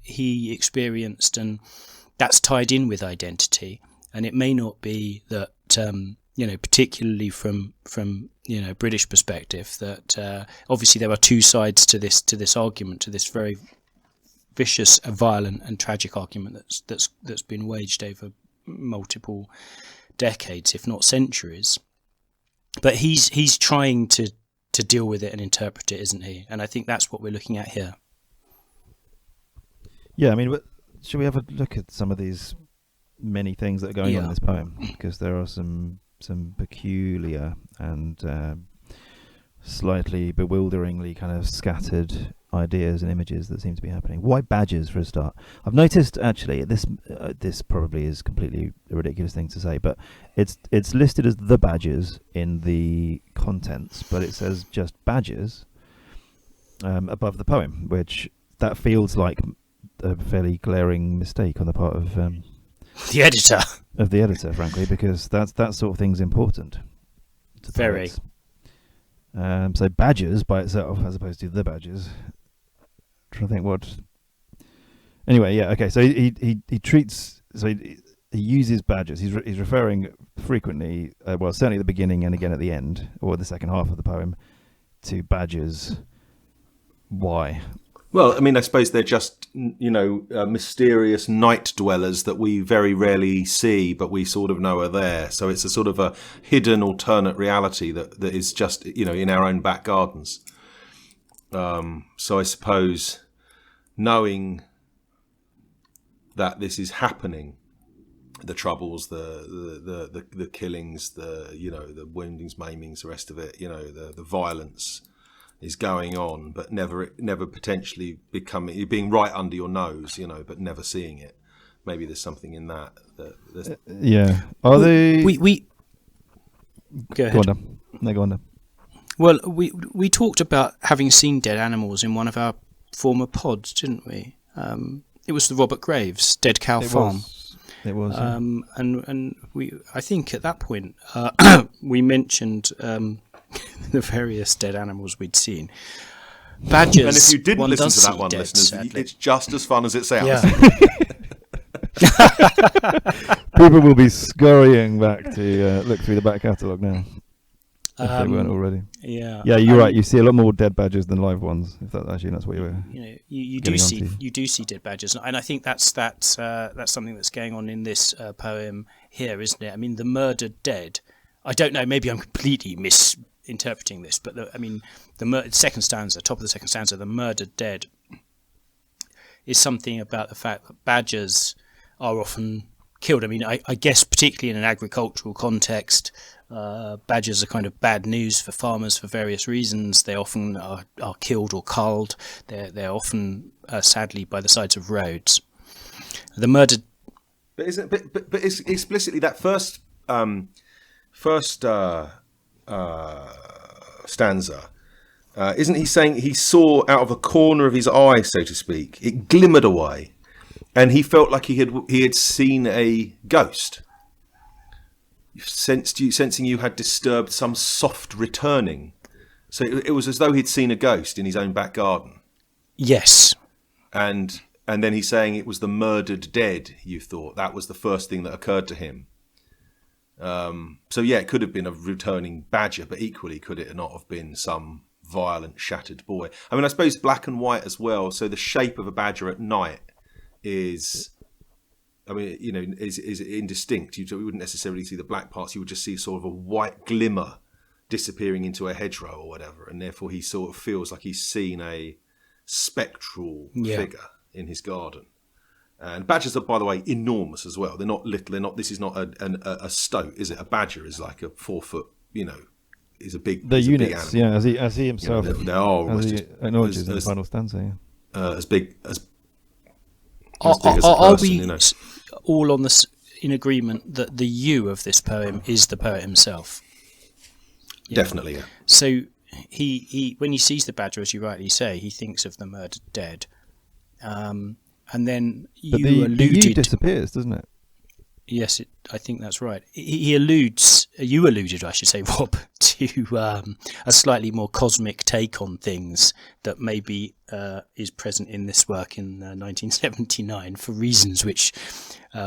Speaker 1: he experienced, and that's tied in with identity. And it may not be that, particularly from British perspective, that obviously there are two sides to this argument, to this very vicious, violent, and tragic argument that's been waged over multiple decades, if not centuries. But he's trying to deal with it and interpret it, isn't he? And I think that's what we're looking at here.
Speaker 2: Yeah, I mean, should we have a look at some of these many things that are going on in this poem? Because there are some peculiar and slightly bewilderingly kind of scattered ideas and images that seem to be happening. Why badgers, for a start? I've noticed, actually, this probably is completely a ridiculous thing to say, but it's listed as the badgers in the contents, but it says just badgers above the poem, which that feels like a fairly glaring mistake on the part of
Speaker 1: the editor.
Speaker 2: Of the editor, frankly, because that sort of thing's important.
Speaker 1: Very.
Speaker 2: So badgers by itself, as opposed to the badgers. I'm trying to think what. Anyway, yeah, okay. So he treats. So he uses badgers. He's referring frequently, well, certainly at the beginning and again at the end, or the second half of the poem, to badgers. Why?
Speaker 3: Well, I mean, I suppose they're just, mysterious night dwellers that we very rarely see, but we sort of know are there. So it's a sort of a hidden alternate reality that is just, in our own back gardens. So I suppose knowing that this is happening, the troubles, the killings, the woundings, maimings, the rest of it, the violence is going on, but never potentially being right under your nose, but never seeing it. Maybe there's something in that.
Speaker 2: Yeah. Are they?
Speaker 1: We go ahead.
Speaker 2: Go on.
Speaker 1: Well, we talked about having seen dead animals in one of our former pods, didn't we? It was the Robert Graves Dead Cow Farm.
Speaker 2: It was.
Speaker 1: And I think at that point we mentioned the various dead animals we'd seen. Badgers.
Speaker 3: And if you didn't listen to that one, listeners, it's just as fun as it sounds.
Speaker 1: Yeah.
Speaker 2: People will be scurrying back to look through the back catalogue now, if they weren't already.
Speaker 1: Yeah.
Speaker 2: Yeah, you're right. You see a lot more dead badgers than live ones. If that's what you were.
Speaker 1: You do see dead badgers, and I think that's something that's going on in this poem here, isn't it? I mean, the murdered dead. I don't know. Maybe I'm completely misinterpreting this, but the second stanza, top of the second stanza, the murdered dead, is something about the fact that badgers are often killed. I mean, I guess particularly in an agricultural context, badgers are kind of bad news for farmers for various reasons. They often are killed or culled. They're often sadly by the sides of roads. The murdered,
Speaker 3: but isn't but it's explicitly that first stanza, isn't he saying he saw out of a corner of his eye, so to speak, it glimmered away, and he felt like he had seen a ghost. sensing you had disturbed some soft returning. So it was as though he'd seen a ghost in his own back garden.
Speaker 1: Yes.
Speaker 3: And then he's saying it was the murdered dead, you thought. That was the first thing that occurred to him. So yeah, it could have been a returning badger, but equally could it not have been some violent, shattered boy? I mean, I suppose black and white as well. So the shape of a badger at night is, I mean, you know, is indistinct. You wouldn't necessarily see the black parts. You would just see sort of a white glimmer disappearing into a hedgerow or whatever, and therefore he sort of feels like he's seen a spectral figure in his garden. And badgers are, by the way, enormous as well. They're not little. They're not. This is not a stoat, is it? A badger is like a 4 foot. You know, is a big.
Speaker 2: The units,
Speaker 3: a big animal.
Speaker 2: as he himself.
Speaker 3: You know, they are
Speaker 2: as he acknowledges in the final stanza.
Speaker 3: As big as.
Speaker 1: Are we all on this in agreement that the you of this poem is the poet himself? Yeah.
Speaker 3: Definitely, yeah.
Speaker 1: So he when he sees the badger, as you rightly say, he thinks of the murdered dead, and then
Speaker 2: but the you disappears, doesn't it?
Speaker 1: Yes, I think that's right. You alluded, I should say, Rob, to a slightly more cosmic take on things that maybe is present in this work in 1979 for reasons which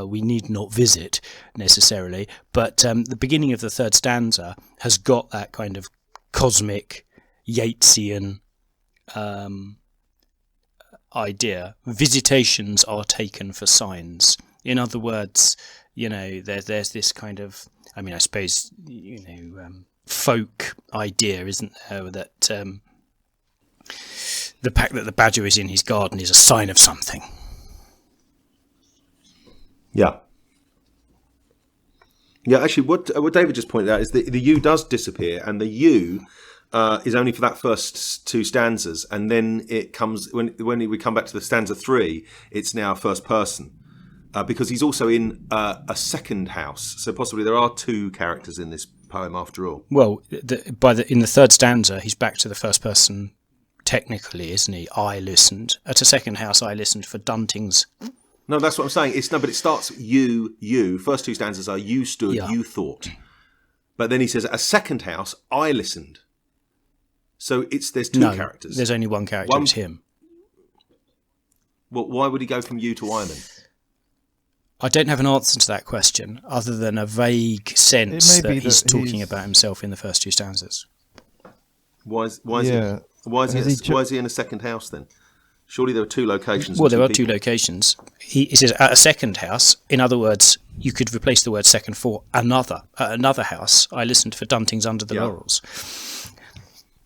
Speaker 1: we need not visit necessarily. But the beginning of the third stanza has got that kind of cosmic Yeatsian idea. Visitations are taken for signs. In other words, you know, there's this kind of, I mean, I suppose, you know, folk idea, isn't there, that the fact that the badger is in his garden is a sign of something.
Speaker 3: Yeah. Yeah, actually, what David just pointed out is that the you does disappear, and the you is only for that first 2 stanzas, and then it comes when we come back to the stanza 3, it's now first person. Because he's also in a second house, so possibly there are 2 characters in this poem after all.
Speaker 1: Well, in the third stanza, he's back to the first person, technically, isn't he? I listened at a second house. I listened for Dunting's.
Speaker 3: No, that's what I'm saying. But it starts you. First 2 stanzas are you stood, you thought, but then he says a second house. I listened. So there's 2 characters.
Speaker 1: There's only one character. It's him.
Speaker 3: Well, why would he go from you to I then?
Speaker 1: I don't have an answer to that question, other than a vague sense that he's talking about himself in the first 2 stanzas.
Speaker 3: Why is he in a second house then? Surely there are 2 locations.
Speaker 1: Well, there are 2 locations. He says at a second house. In other words, you could replace the word second for another. At another house, I listened for Dunting's Under the Laurels.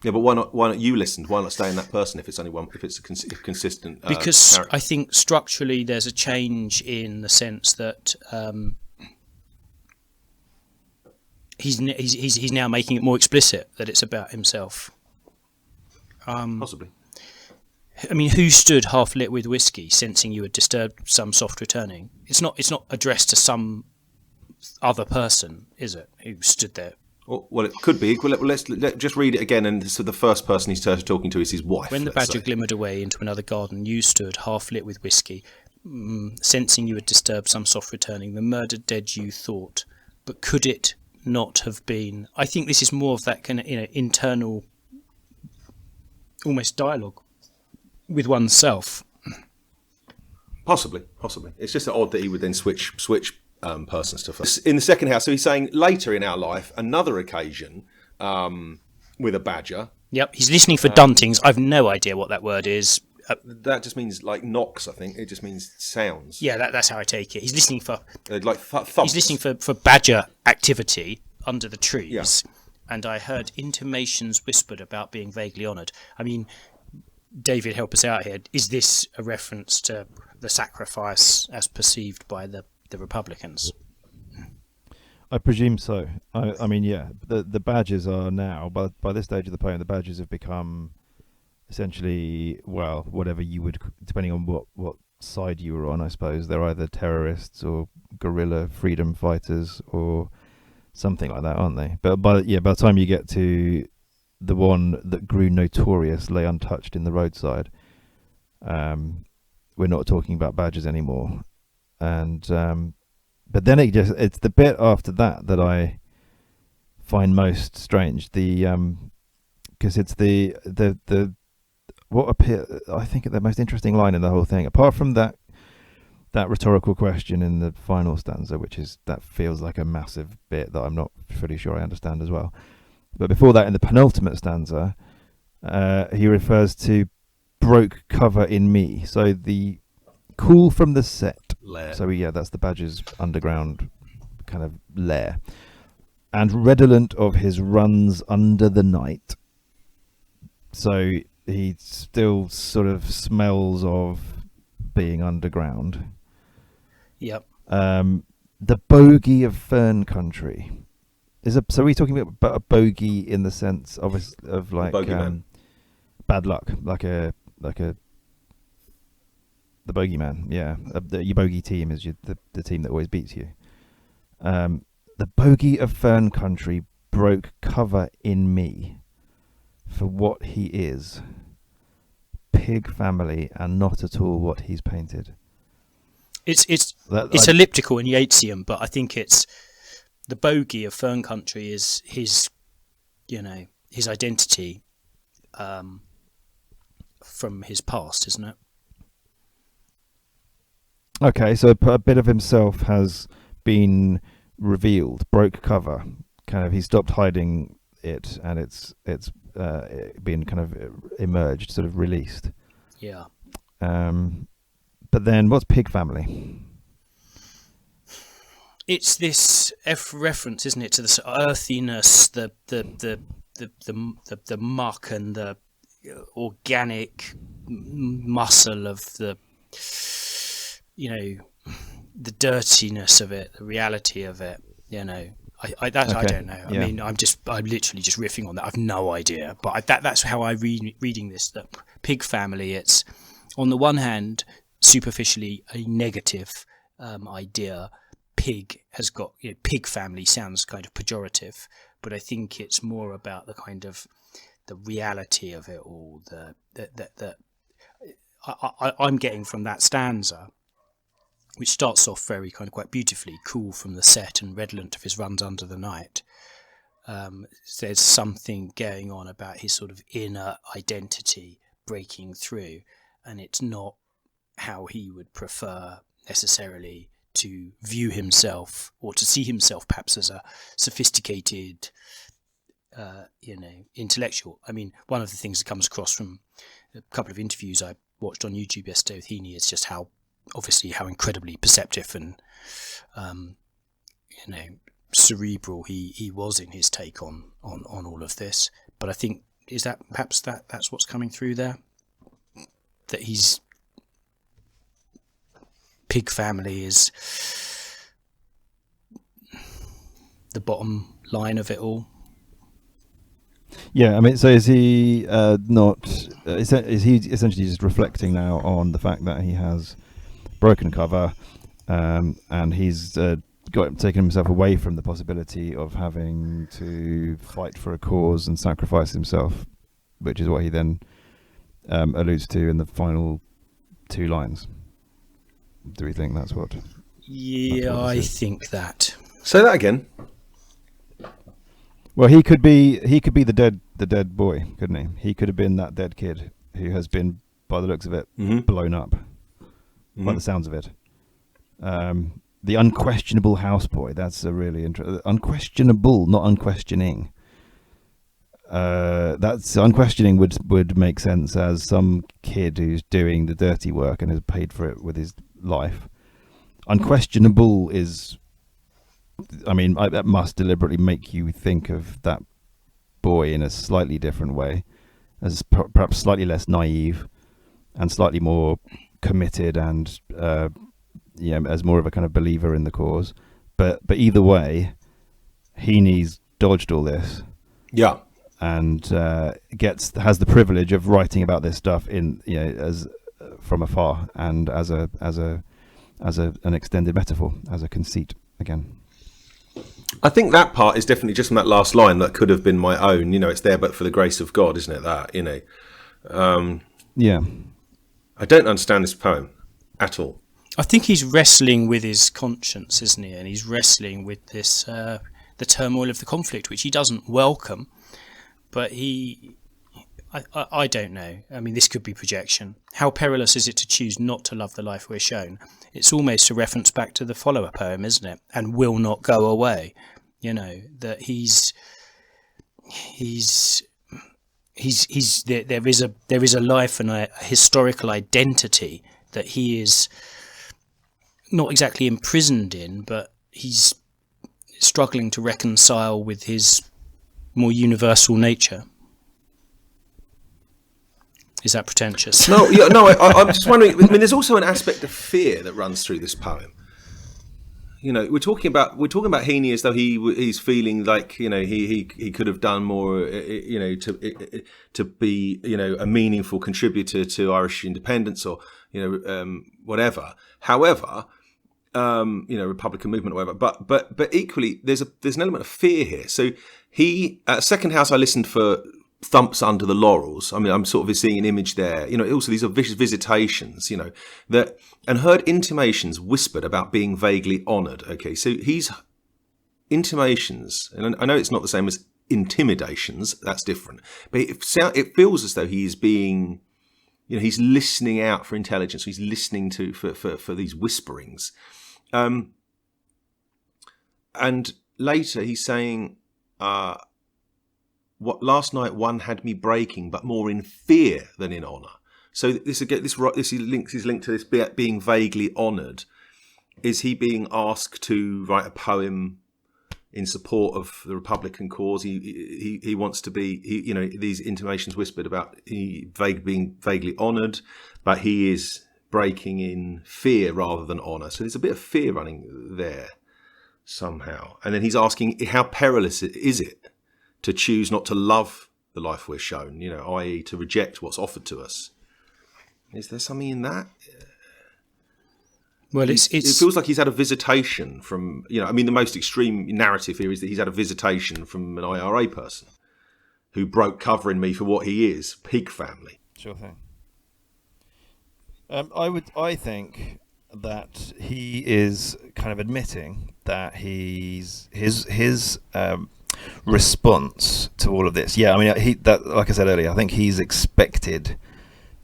Speaker 3: Yeah, but why not you listened? Why not stay in that person if it's only one? If it's a consistent?
Speaker 1: Because
Speaker 3: character?
Speaker 1: I think structurally there's a change in the sense that he's now making it more explicit that it's about himself.
Speaker 3: Possibly.
Speaker 1: I mean, who stood half lit with whiskey, sensing you had disturbed some soft returning? It's not addressed to some other person, is it? Who stood there?
Speaker 3: Well, it could be. Well, let's just read it again. And so the first person he's talking to is his wife.
Speaker 1: When the badger glimmered away into another garden, you stood half lit with whiskey, sensing you had disturbed some soft returning. The murdered dead you thought, but could it not have been? I think this is more of that kind of internal, almost dialogue with oneself.
Speaker 3: Possibly. It's just odd that he would then switch persons to first. In the second house, so he's saying later in our life, another occasion with a badger.
Speaker 1: Yep, he's listening for Dunting's. I've no idea what that word is.
Speaker 3: That just means like knocks, I think. It just means sounds.
Speaker 1: Yeah, that's how I take it. He's listening for
Speaker 3: thumps.
Speaker 1: He's listening for badger activity under the trees, and I heard intimations whispered about being vaguely honoured. I mean, David, help us out here. Is this a reference to the sacrifice as perceived by the Republicans?
Speaker 2: I presume so. I mean, yeah, the badgers are now, by this stage of the poem, the badgers have become essentially, well, whatever you would, depending on what side you were on, I suppose. They're either terrorists or guerrilla freedom fighters or something like that, aren't they? But by the time you get to the one that grew notorious, lay untouched in the roadside, we're not talking about badgers anymore. And But then it's the bit after that I find most strange. Because it's the what appear, I think, the most interesting line in the whole thing, apart from that rhetorical question in the final stanza, that feels like a massive bit that I'm not fully sure I understand as well. But before that, in the penultimate stanza, he refers to broke cover in me. So the cool from the set.
Speaker 3: Lair.
Speaker 2: So that's the Badger's underground kind of lair. And redolent of his runs under the night. So he still sort of smells of being underground.
Speaker 1: Yep.
Speaker 2: The bogey of Fern Country. So are we talking about a bogey in the sense of like bad luck, like the bogeyman? Yeah, your bogey team is the team that always beats you. The bogey of Fern Country broke cover in me for what he is, pig family, and not at all what he's painted.
Speaker 1: It's elliptical in Yeatsian, but I think it's the bogey of Fern Country is his identity from his past, isn't it?
Speaker 2: Okay, so a bit of himself has been revealed, broke cover. Kind of, he stopped hiding it, and it's been kind of emerged, sort of released.
Speaker 1: Yeah.
Speaker 2: But then, what's pig family?
Speaker 1: It's this reference, isn't it, to the earthiness, the muck and the organic muscle of the dirtiness of it, the reality of it. I don't know.
Speaker 2: Yeah.
Speaker 1: I mean, I'm literally just riffing on that. I've no idea, but that's how I reading this. That pig family. It's on the one hand superficially a negative idea. Pig has got pig family sounds kind of pejorative, but I think it's more about the kind of the reality of it all. I'm getting from that stanza, which starts off very kind of quite beautifully, cool from the set and redolent of his runs under the night. There's something going on about his sort of inner identity breaking through, and it's not how he would prefer necessarily to view himself, or to see himself perhaps as a sophisticated intellectual. I mean, one of the things that comes across from a couple of interviews I watched on YouTube yesterday with Heaney is just how incredibly perceptive and cerebral he was in his take on all of this. But I think that's what's coming through there, that he's pig family is the bottom line of it all.
Speaker 2: Yeah, I mean, so is he not? Is he essentially just reflecting now on the fact that he has broken cover, and he's taken himself away from the possibility of having to fight for a cause and sacrifice himself, which is what he then alludes to in the final two lines. Do we think that's what?
Speaker 1: Yeah, I think that.
Speaker 3: Say that again.
Speaker 2: Well, he could be the dead boy, couldn't he? He could have been that dead kid who has been, by the looks of it, blown up. By the sounds of it. The unquestionable houseboy. That's a really interesting. Unquestionable, not unquestioning. That's unquestioning would make sense as some kid who's doing the dirty work and has paid for it with his life. Unquestionable is, I mean, that must deliberately make you think of that boy in a slightly different way, as perhaps slightly less naive and slightly more committed, and as more of a kind of believer in the cause. But either way, Heaney's dodged all this.
Speaker 3: Yeah.
Speaker 2: And has the privilege of writing about this stuff as from afar, and as an extended metaphor, as a conceit again.
Speaker 3: I think that part is definitely just from that last line that could have been my own. It's there but for the grace of God, isn't it? That
Speaker 2: Yeah.
Speaker 3: I don't understand this poem at all.
Speaker 1: I think he's wrestling with his conscience, isn't he? And he's wrestling with this the turmoil of the conflict, which he doesn't welcome. But I don't know. I mean, this could be projection. How perilous is it to choose not to love the life we're shown? It's almost a reference back to the follower poem, isn't it? And will not go away. You know, that there is a life and a historical identity that he is not exactly imprisoned in, but he's struggling to reconcile with his more universal nature. Is that pretentious?
Speaker 3: No, yeah, no. I'm just wondering. I mean, there's also an aspect of fear that runs through this poem. You know, we're talking about Heaney as though he's feeling like, you know, he could have done more, you know, to be, you know, a meaningful contributor to Irish independence, or, you know, whatever. However, you know, Republican movement or whatever. But equally, there's an element of fear here. So he, at Second House, I listened for thumps under the laurels. I mean, I'm sort of seeing an image there. You know, also these are vicious visitations, you know, that, and heard intimations whispered about being vaguely honoured. Okay, so he's intimations, and I know it's not the same as intimidations. That's different. But it feels as though he's being, you know, he's listening out for intelligence. He's listening to for these whisperings. And later he's saying, what last night one had me breaking, but more in fear than in honour. So this is linked to this being vaguely honoured. Is he being asked to write a poem in support of the Republican cause? He wants to be, you know, these intimations whispered about being vaguely honoured, but he is breaking in fear rather than honour. So there's a bit of fear running there somehow. And then he's asking, how perilous is it to choose not to love the life we're shown, you know, i.e. to reject what's offered to us? Is there something in that?
Speaker 1: Well, it
Speaker 3: feels like he's had a visitation from, you know, I mean, the most extreme narrative here is that he's had a visitation from an IRA person who broke covering me for what he is, pig family.
Speaker 2: Sure thing. I think that he is kind of admitting that his response to all of this. Yeah, I mean, like I said earlier, I think he's expected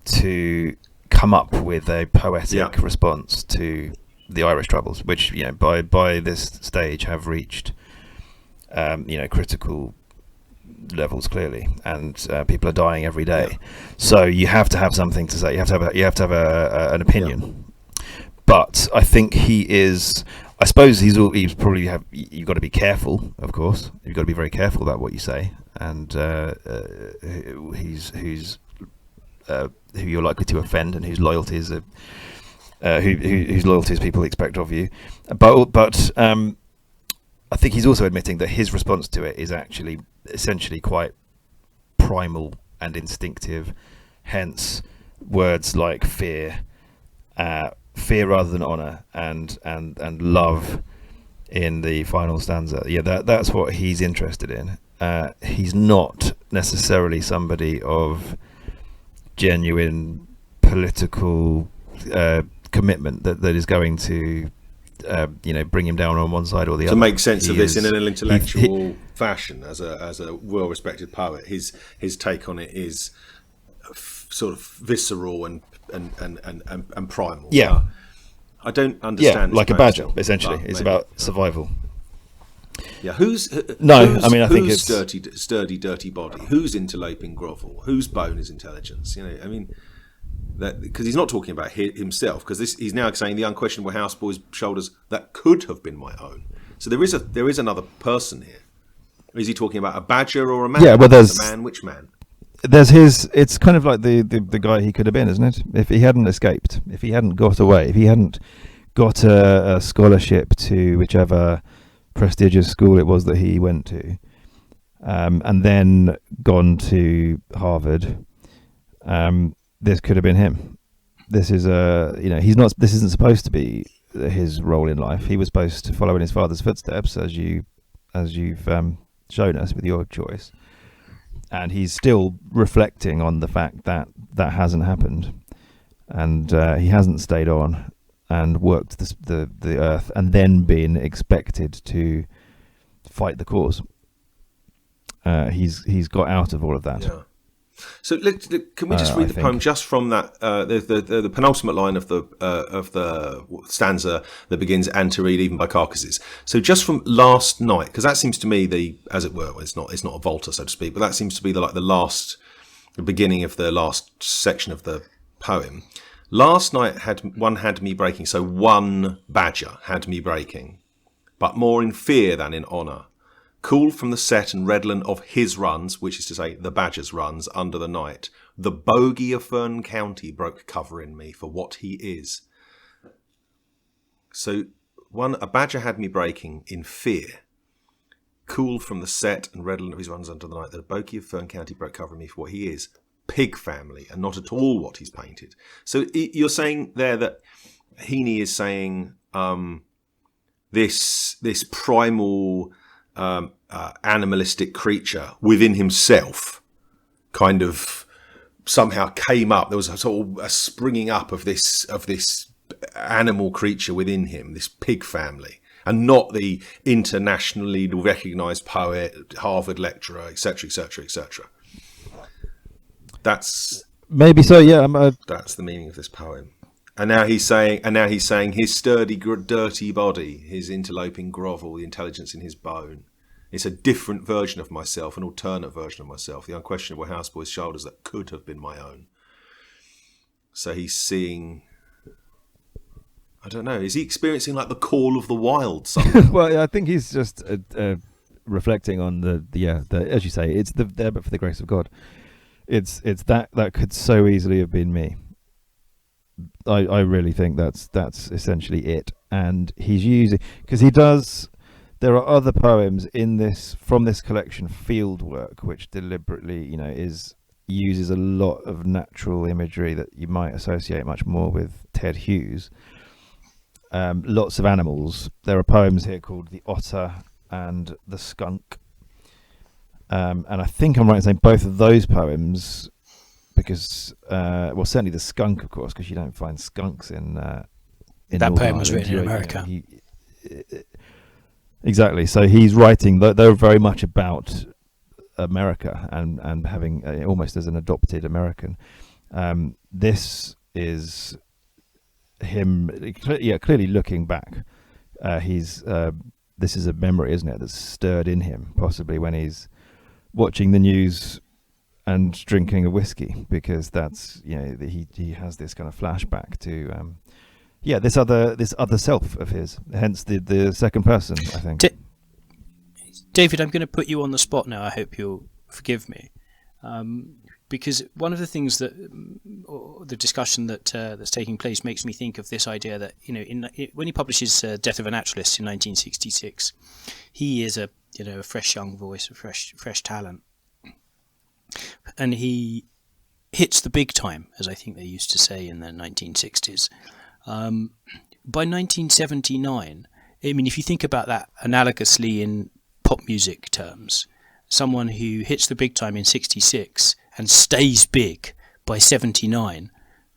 Speaker 2: to come up with a poetic response to the Irish troubles, which, you know, by this stage have reached, you know, critical levels clearly, and people are dying every day. Yeah. So you have to have something to say. You have to have an opinion. Yeah. But I think he is. I suppose he's probably you've got to be careful, of course. You've got to be very careful about what you say, and who you're likely to offend, and whose loyalties people expect of you. But I think he's also admitting that his response to it is actually essentially quite primal and instinctive. Hence, words like fear rather than honour, and love in the final stanza. Yeah, that's what he's interested in. He's not necessarily somebody of genuine political commitment that is going to you know, bring him down on one side or the other.
Speaker 3: To make sense of this in an intellectual fashion, as a well-respected poet, his take on it is sort of visceral and primal.
Speaker 2: Yeah,
Speaker 3: I don't understand.
Speaker 2: Yeah, like a badger, essentially. It's about survival.
Speaker 3: Yeah, I think it's sturdy body. Whose interloping grovel? Whose bone is intelligence? You know, I mean, that because he's not talking about himself, because he's now saying the unquestionable houseboy's shoulders that could have been my own. So there is another person here. Is he talking about a badger or a man?
Speaker 2: Yeah, well, there's
Speaker 3: a man. Which man?
Speaker 2: There's it's kind of like the guy he could have been, isn't it? If he hadn't escaped, if he hadn't got away, if he hadn't got a scholarship to whichever prestigious school it was that he went to, and then gone to Harvard, this could have been him. This is this isn't supposed to be his role in life. He was supposed to follow in his father's footsteps, as you've shown us with your choice. And he's still reflecting on the fact that hasn't happened, and he hasn't stayed on. and worked the earth, and then been expected to fight the cause. He's got out of all of that.
Speaker 3: Yeah. So can we just read the poem just from that the penultimate line of the stanza that begins "and to read even by carcasses." So just from last night, because that seems to me as it were, it's not a volta, so to speak, but that seems to be the beginning of the last section of the poem. Last night had me breaking, so one badger had me breaking, but more in fear than in honour. Cool from the set and redolent of his runs, which is to say the badger's runs, under the night, the bogey of Fern County broke cover in me for what he is. So a badger had me breaking in fear. Cool from the set and redolent of his runs under the night, the bogey of Fern County broke cover in me for what he is. Pig family, and not at all what he's painted. So you're saying there that Heaney is saying this primal animalistic creature within himself kind of somehow came up. There was a sort of a springing up of this animal creature within him, this pig family, and not the internationally recognised poet, Harvard lecturer, etc., etc., etc. That's
Speaker 2: maybe so. Yeah,
Speaker 3: that's the meaning of this poem. And now he's saying his sturdy, dirty body, his interloping grovel, the intelligence in his bone. It's a different version of myself, an alternate version of myself, the unquestionable houseboy's shoulders that could have been my own. So he's seeing, I don't know, is he experiencing like the call of the wild somehow?
Speaker 2: Well, I think he's just reflecting on the as you say, it's there but for the grace of God. It's that could so easily have been me. I really think that's essentially it. And he's using, because he does. There are other poems from this collection, Fieldwork, which deliberately, uses a lot of natural imagery that you might associate much more with Ted Hughes. Lots of animals. There are poems here called The Otter and The Skunk. And I think I'm right in saying both of those poems, because, certainly The Skunk, of course, because you don't find skunks in
Speaker 1: that poem was written in America.
Speaker 2: Exactly. So he's writing. They're very much about America and having almost as an adopted American. This is him, clearly looking back. This is a memory, isn't it, that's stirred in him, possibly when he's watching the news and drinking a whiskey, because that's he has this kind of flashback to. This other self of his, hence the second person, I think.
Speaker 1: David, I'm going to put you on the spot now. I hope you'll forgive me, because one of the things that the discussion that's taking place makes me think of this idea that when he publishes Death of a Naturalist in 1966, he is a fresh young voice, a fresh talent, and he hits the big time, as I think they used to say in the 1960s. By 1979, I mean, if you think about that analogously in pop music terms, someone who hits the big time in 66 and stays big by 79,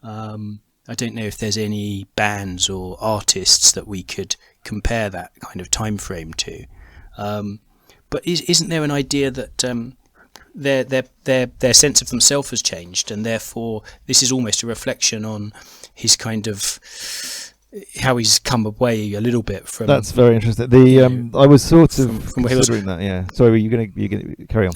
Speaker 1: I don't know if there's any bands or artists that we could compare that kind of time frame to. But isn't there an idea that their sense of themselves has changed, and therefore this is almost a reflection on his kind of how he's come away a little bit from. That's
Speaker 2: very interesting. I was sort of from considering that. Yeah. Sorry, were you going to carry on?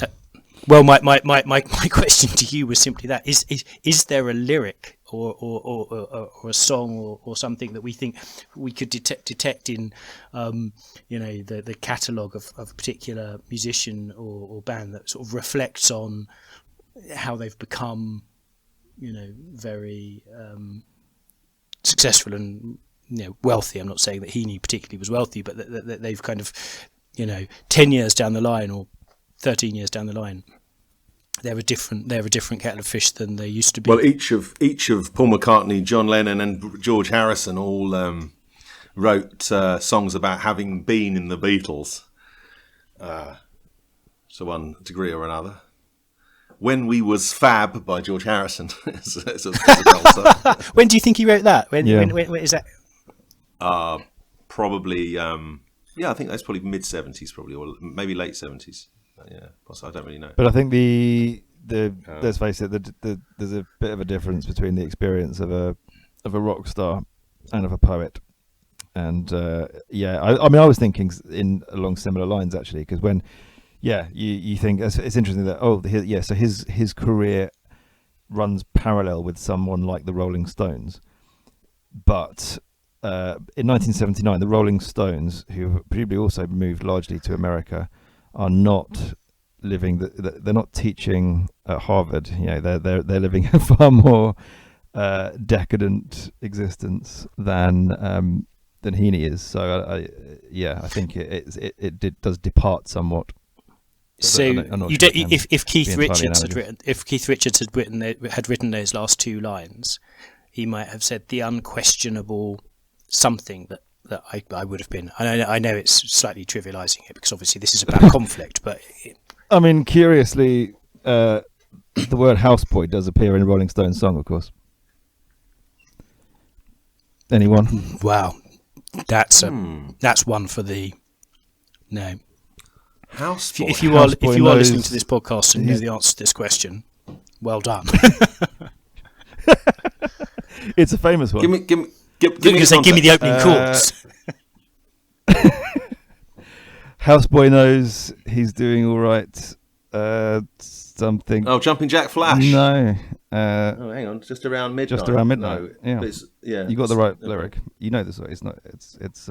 Speaker 1: Well, my question to you was simply that: is there a lyric or a song or something that we think we could detect in the catalogue of a particular musician or band that sort of reflects on how they've become very successful and wealthy? I'm not saying that Heaney particularly was wealthy, but that they've kind of 10 years down the line or 13 years down the line, they're a different kettle of fish than they used to be.
Speaker 3: Well, each of Paul McCartney, John Lennon, and George Harrison all wrote songs about having been in the Beatles, to one degree or another. When We Was Fab by George Harrison. When
Speaker 1: do you think he wrote that? When is that?
Speaker 3: Probably, I think that's probably mid-70s, probably, or maybe late 70s. Yeah, I don't really know.
Speaker 2: But I think let's face it, there's a bit of a difference between the experience of a rock star and of a poet. And I mean, I was thinking along similar lines actually, because when you think it's interesting that so his career runs parallel with someone like the Rolling Stones, but in 1979 the Rolling Stones, who presumably also moved largely to America, are not living they're not teaching at Harvard. They're living a far more decadent existence than Heaney is. So I think it does depart somewhat.
Speaker 1: So if Keith Richards had written those last two lines, he might have said the unquestionable something that I would have been. I know it's slightly trivialising it because obviously this is about conflict, but
Speaker 2: I mean, curiously, the word houseboy does appear in a Rolling Stones song, of course. Anyone?
Speaker 1: Wow, that's one for the no.
Speaker 3: Houseboy.
Speaker 1: If you are listening to this podcast and know the answer to this question, well done.
Speaker 2: It's a famous one.
Speaker 3: Give me
Speaker 1: the opening chords.
Speaker 2: Houseboy knows he's doing all right. Something.
Speaker 3: Oh, Jumping Jack Flash.
Speaker 2: No.
Speaker 3: Hang on, just around midnight.
Speaker 2: Just around midnight.
Speaker 3: No,
Speaker 2: you got the right lyric. You know this. It's not. It's.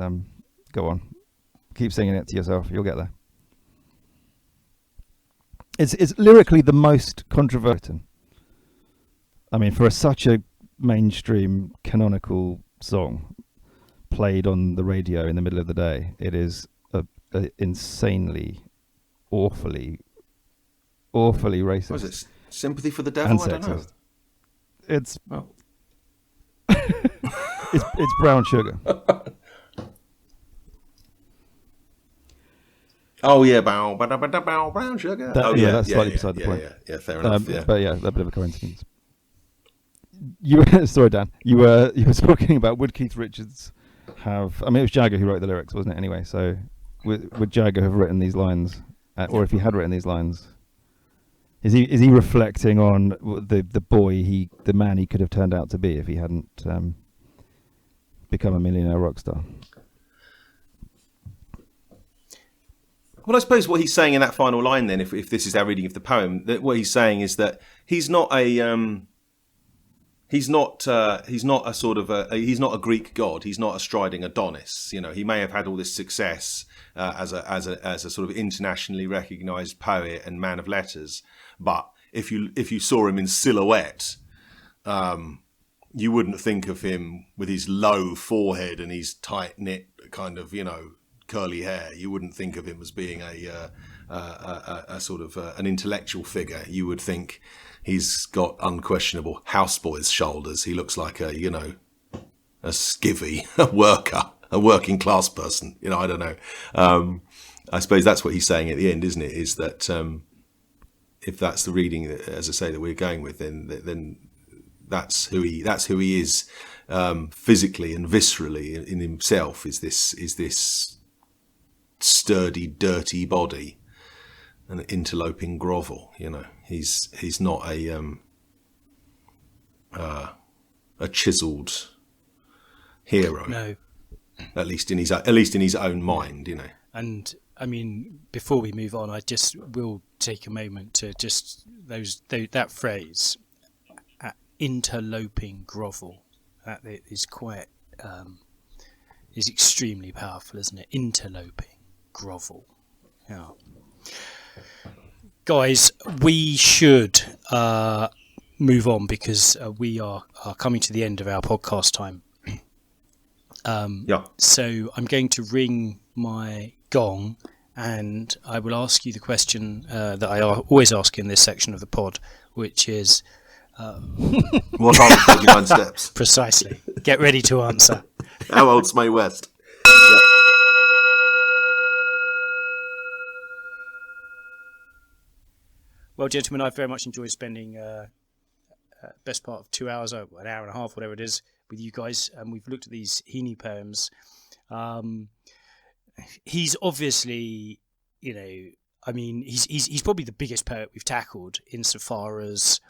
Speaker 2: Go on. Keep singing it to yourself. You'll get there. It's lyrically the most controversial. I mean, for such a mainstream canonical song played on the radio in the middle of the day, it is a insanely, awfully racist.
Speaker 3: What is it? Sympathy for the Devil? I don't know.
Speaker 2: It's it's brown sugar.
Speaker 3: Oh yeah, brown sugar.
Speaker 2: That's slightly beside the point.
Speaker 3: Yeah, fair enough.
Speaker 2: But a bit of a coincidence. Sorry, Dan. You were talking about, would Keith Richards have? I mean, it was Jagger who wrote the lyrics, wasn't it? Anyway, so would Jagger have written these lines, or if he had written these lines, is he reflecting on the man he could have turned out to be if he hadn't become a millionaire rock star?
Speaker 3: Well, I suppose what he's saying in that final line, then, if this is our reading of the poem, that what he's saying is that he's not a Greek god. He's not a striding Adonis. He may have had all this success as a sort of internationally recognised poet and man of letters, but if you saw him in silhouette, you wouldn't think of him with his low forehead and his tight knit kind of curly hair. You wouldn't think of him as being a sort of an intellectual figure. You would think he's got unquestionable houseboy's shoulders. He looks like a skivvy, a working class person. I don't know. I suppose that's what he's saying at the end, isn't it? Is that if that's the reading, as I say, that we're going with, then that's who he is physically and viscerally in himself. Is this sturdy, dirty body, an interloping grovel. He's not a chiseled hero.
Speaker 1: No,
Speaker 3: at least in his own mind.
Speaker 1: And I mean, before we move on, I just will take a moment to just that phrase, interloping grovel. That is quite is extremely powerful, isn't it? Interloping grovel. Yeah. Guys, we should move on because we are coming to the end of our podcast time. So I'm going to ring my gong and I will ask you the question that I always ask in this section of the pod, which is...
Speaker 3: what are the 49 steps?
Speaker 1: Precisely. Get ready to answer.
Speaker 3: How old's Mae West?
Speaker 1: Well, gentlemen, I've very much enjoyed spending best part of 2 hours, or an hour and a half, whatever it is, with you guys, and we've looked at these Heaney poems. He's obviously, I mean, he's probably the biggest poet we've tackled insofar as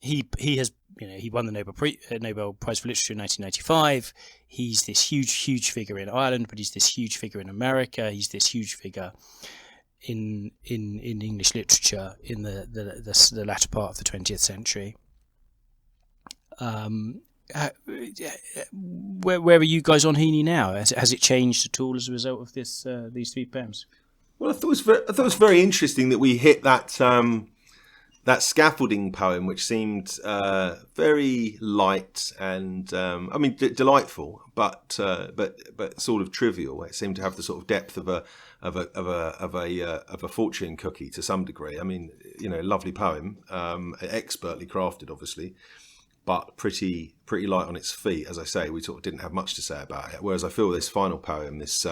Speaker 1: he has, he won the Nobel Prize for Literature in 1995. He's this huge figure in Ireland, but he's this huge figure in America. He's this huge figure in English literature in the latter part of the 20th century. Where are you guys on Heaney now? Has it changed at all as a result of these three poems?
Speaker 3: Well, I thought it was very interesting that we hit that that Scaffolding poem, which seemed very light and delightful, but sort of trivial. It seemed to have the sort of depth of a fortune cookie to some degree. I mean, lovely poem, expertly crafted, obviously, but pretty light on its feet. As I say, we sort of didn't have much to say about it. Whereas I feel this final poem, this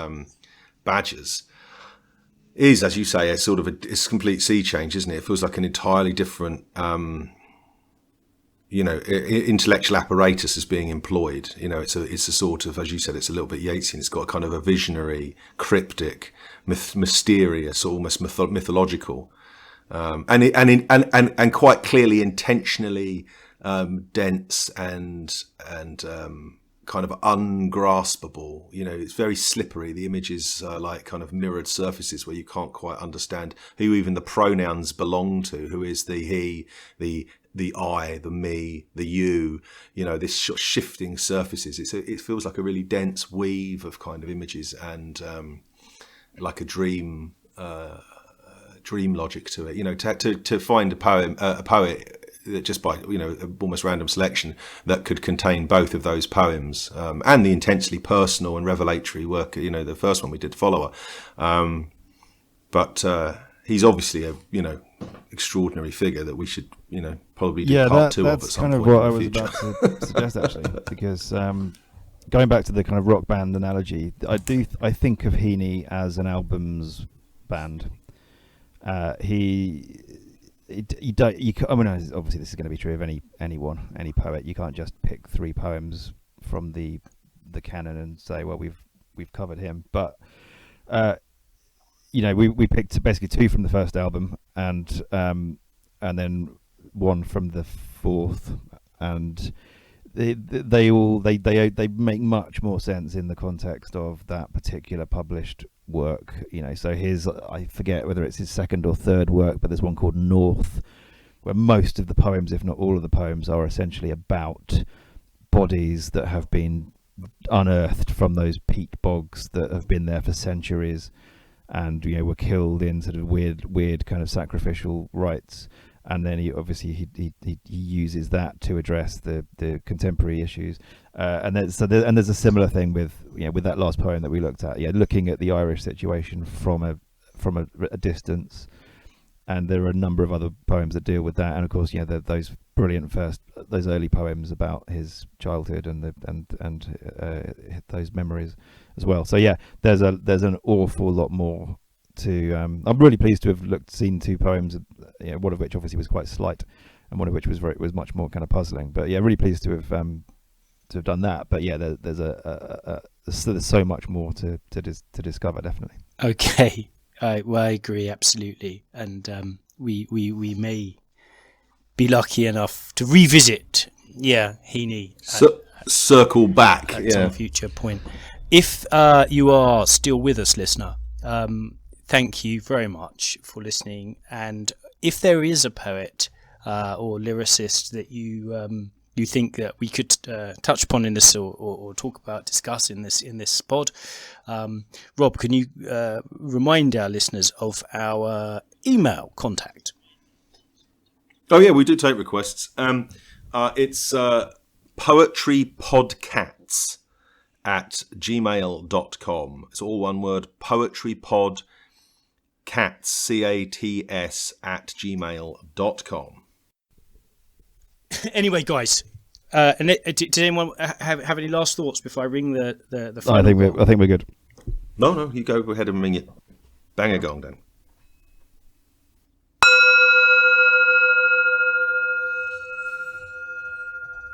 Speaker 3: Badgers, is, as you say, it's a complete sea change, isn't it? It feels like an entirely different, intellectual apparatus is being employed. It's a sort of, as you said, it's a little bit Yeatsian. It's got a kind of a visionary, cryptic, mysterious, almost mythological, and quite clearly intentionally dense and kind of ungraspable. It's very slippery. The images are like kind of mirrored surfaces where you can't quite understand who even the pronouns belong to. Who is the he, the I, the me, the you? This shifting surfaces. It feels like a really dense weave of kind of images and like a dream logic to it. To find a poet that just by almost random selection that could contain both of those poems and the intensely personal and revelatory work, the first one we did, Follower, but he's obviously a extraordinary figure that we should probably do part two of at some point.
Speaker 2: Yeah, that's kind of what I was about to suggest actually, because going back to the kind of rock band analogy, I think of Heaney as an albums band. Obviously this is going to be true of any poet. You can't just pick three poems from the canon and say, well, we've covered him. But we picked basically two from the first album and then one from the fourth, and they make much more sense in the context of that particular published work. So I forget whether it's his second or third work, but there's one called North, where most of the poems, if not all of the poems, are essentially about bodies that have been unearthed from those peat bogs that have been there for centuries and were killed in sort of weird kind of sacrificial rites. And then he uses that to address the contemporary issues, and there's a similar thing with that last poem that we looked at, looking at the Irish situation from a distance. And there are a number of other poems that deal with that, and of course those brilliant those early poems about his childhood and those memories as well. So there's an awful lot more to I'm really pleased to have seen two poems, one of which obviously was quite slight and one of which was much more kind of puzzling, but really pleased to have done that. But there's so much more to discover, definitely.
Speaker 1: Okay, I agree absolutely, and we may be lucky enough to revisit Heaney
Speaker 3: circle back
Speaker 1: at some future point. If you are still with us, listener, thank you very much for listening. And if there is a poet or lyricist that you think that we could touch upon in this or talk about, discuss in this pod, Rob, can you remind our listeners of our email contact?
Speaker 3: Oh yeah, we do take requests. It's poetrypodcats at gmail.com. It's all one word, poetrypodcats, CATS at gmail.com.
Speaker 1: Anyway, guys, did anyone have any last thoughts before I ring the final?
Speaker 2: I think we're good.
Speaker 3: No, you go ahead and ring it. Bang a gong then.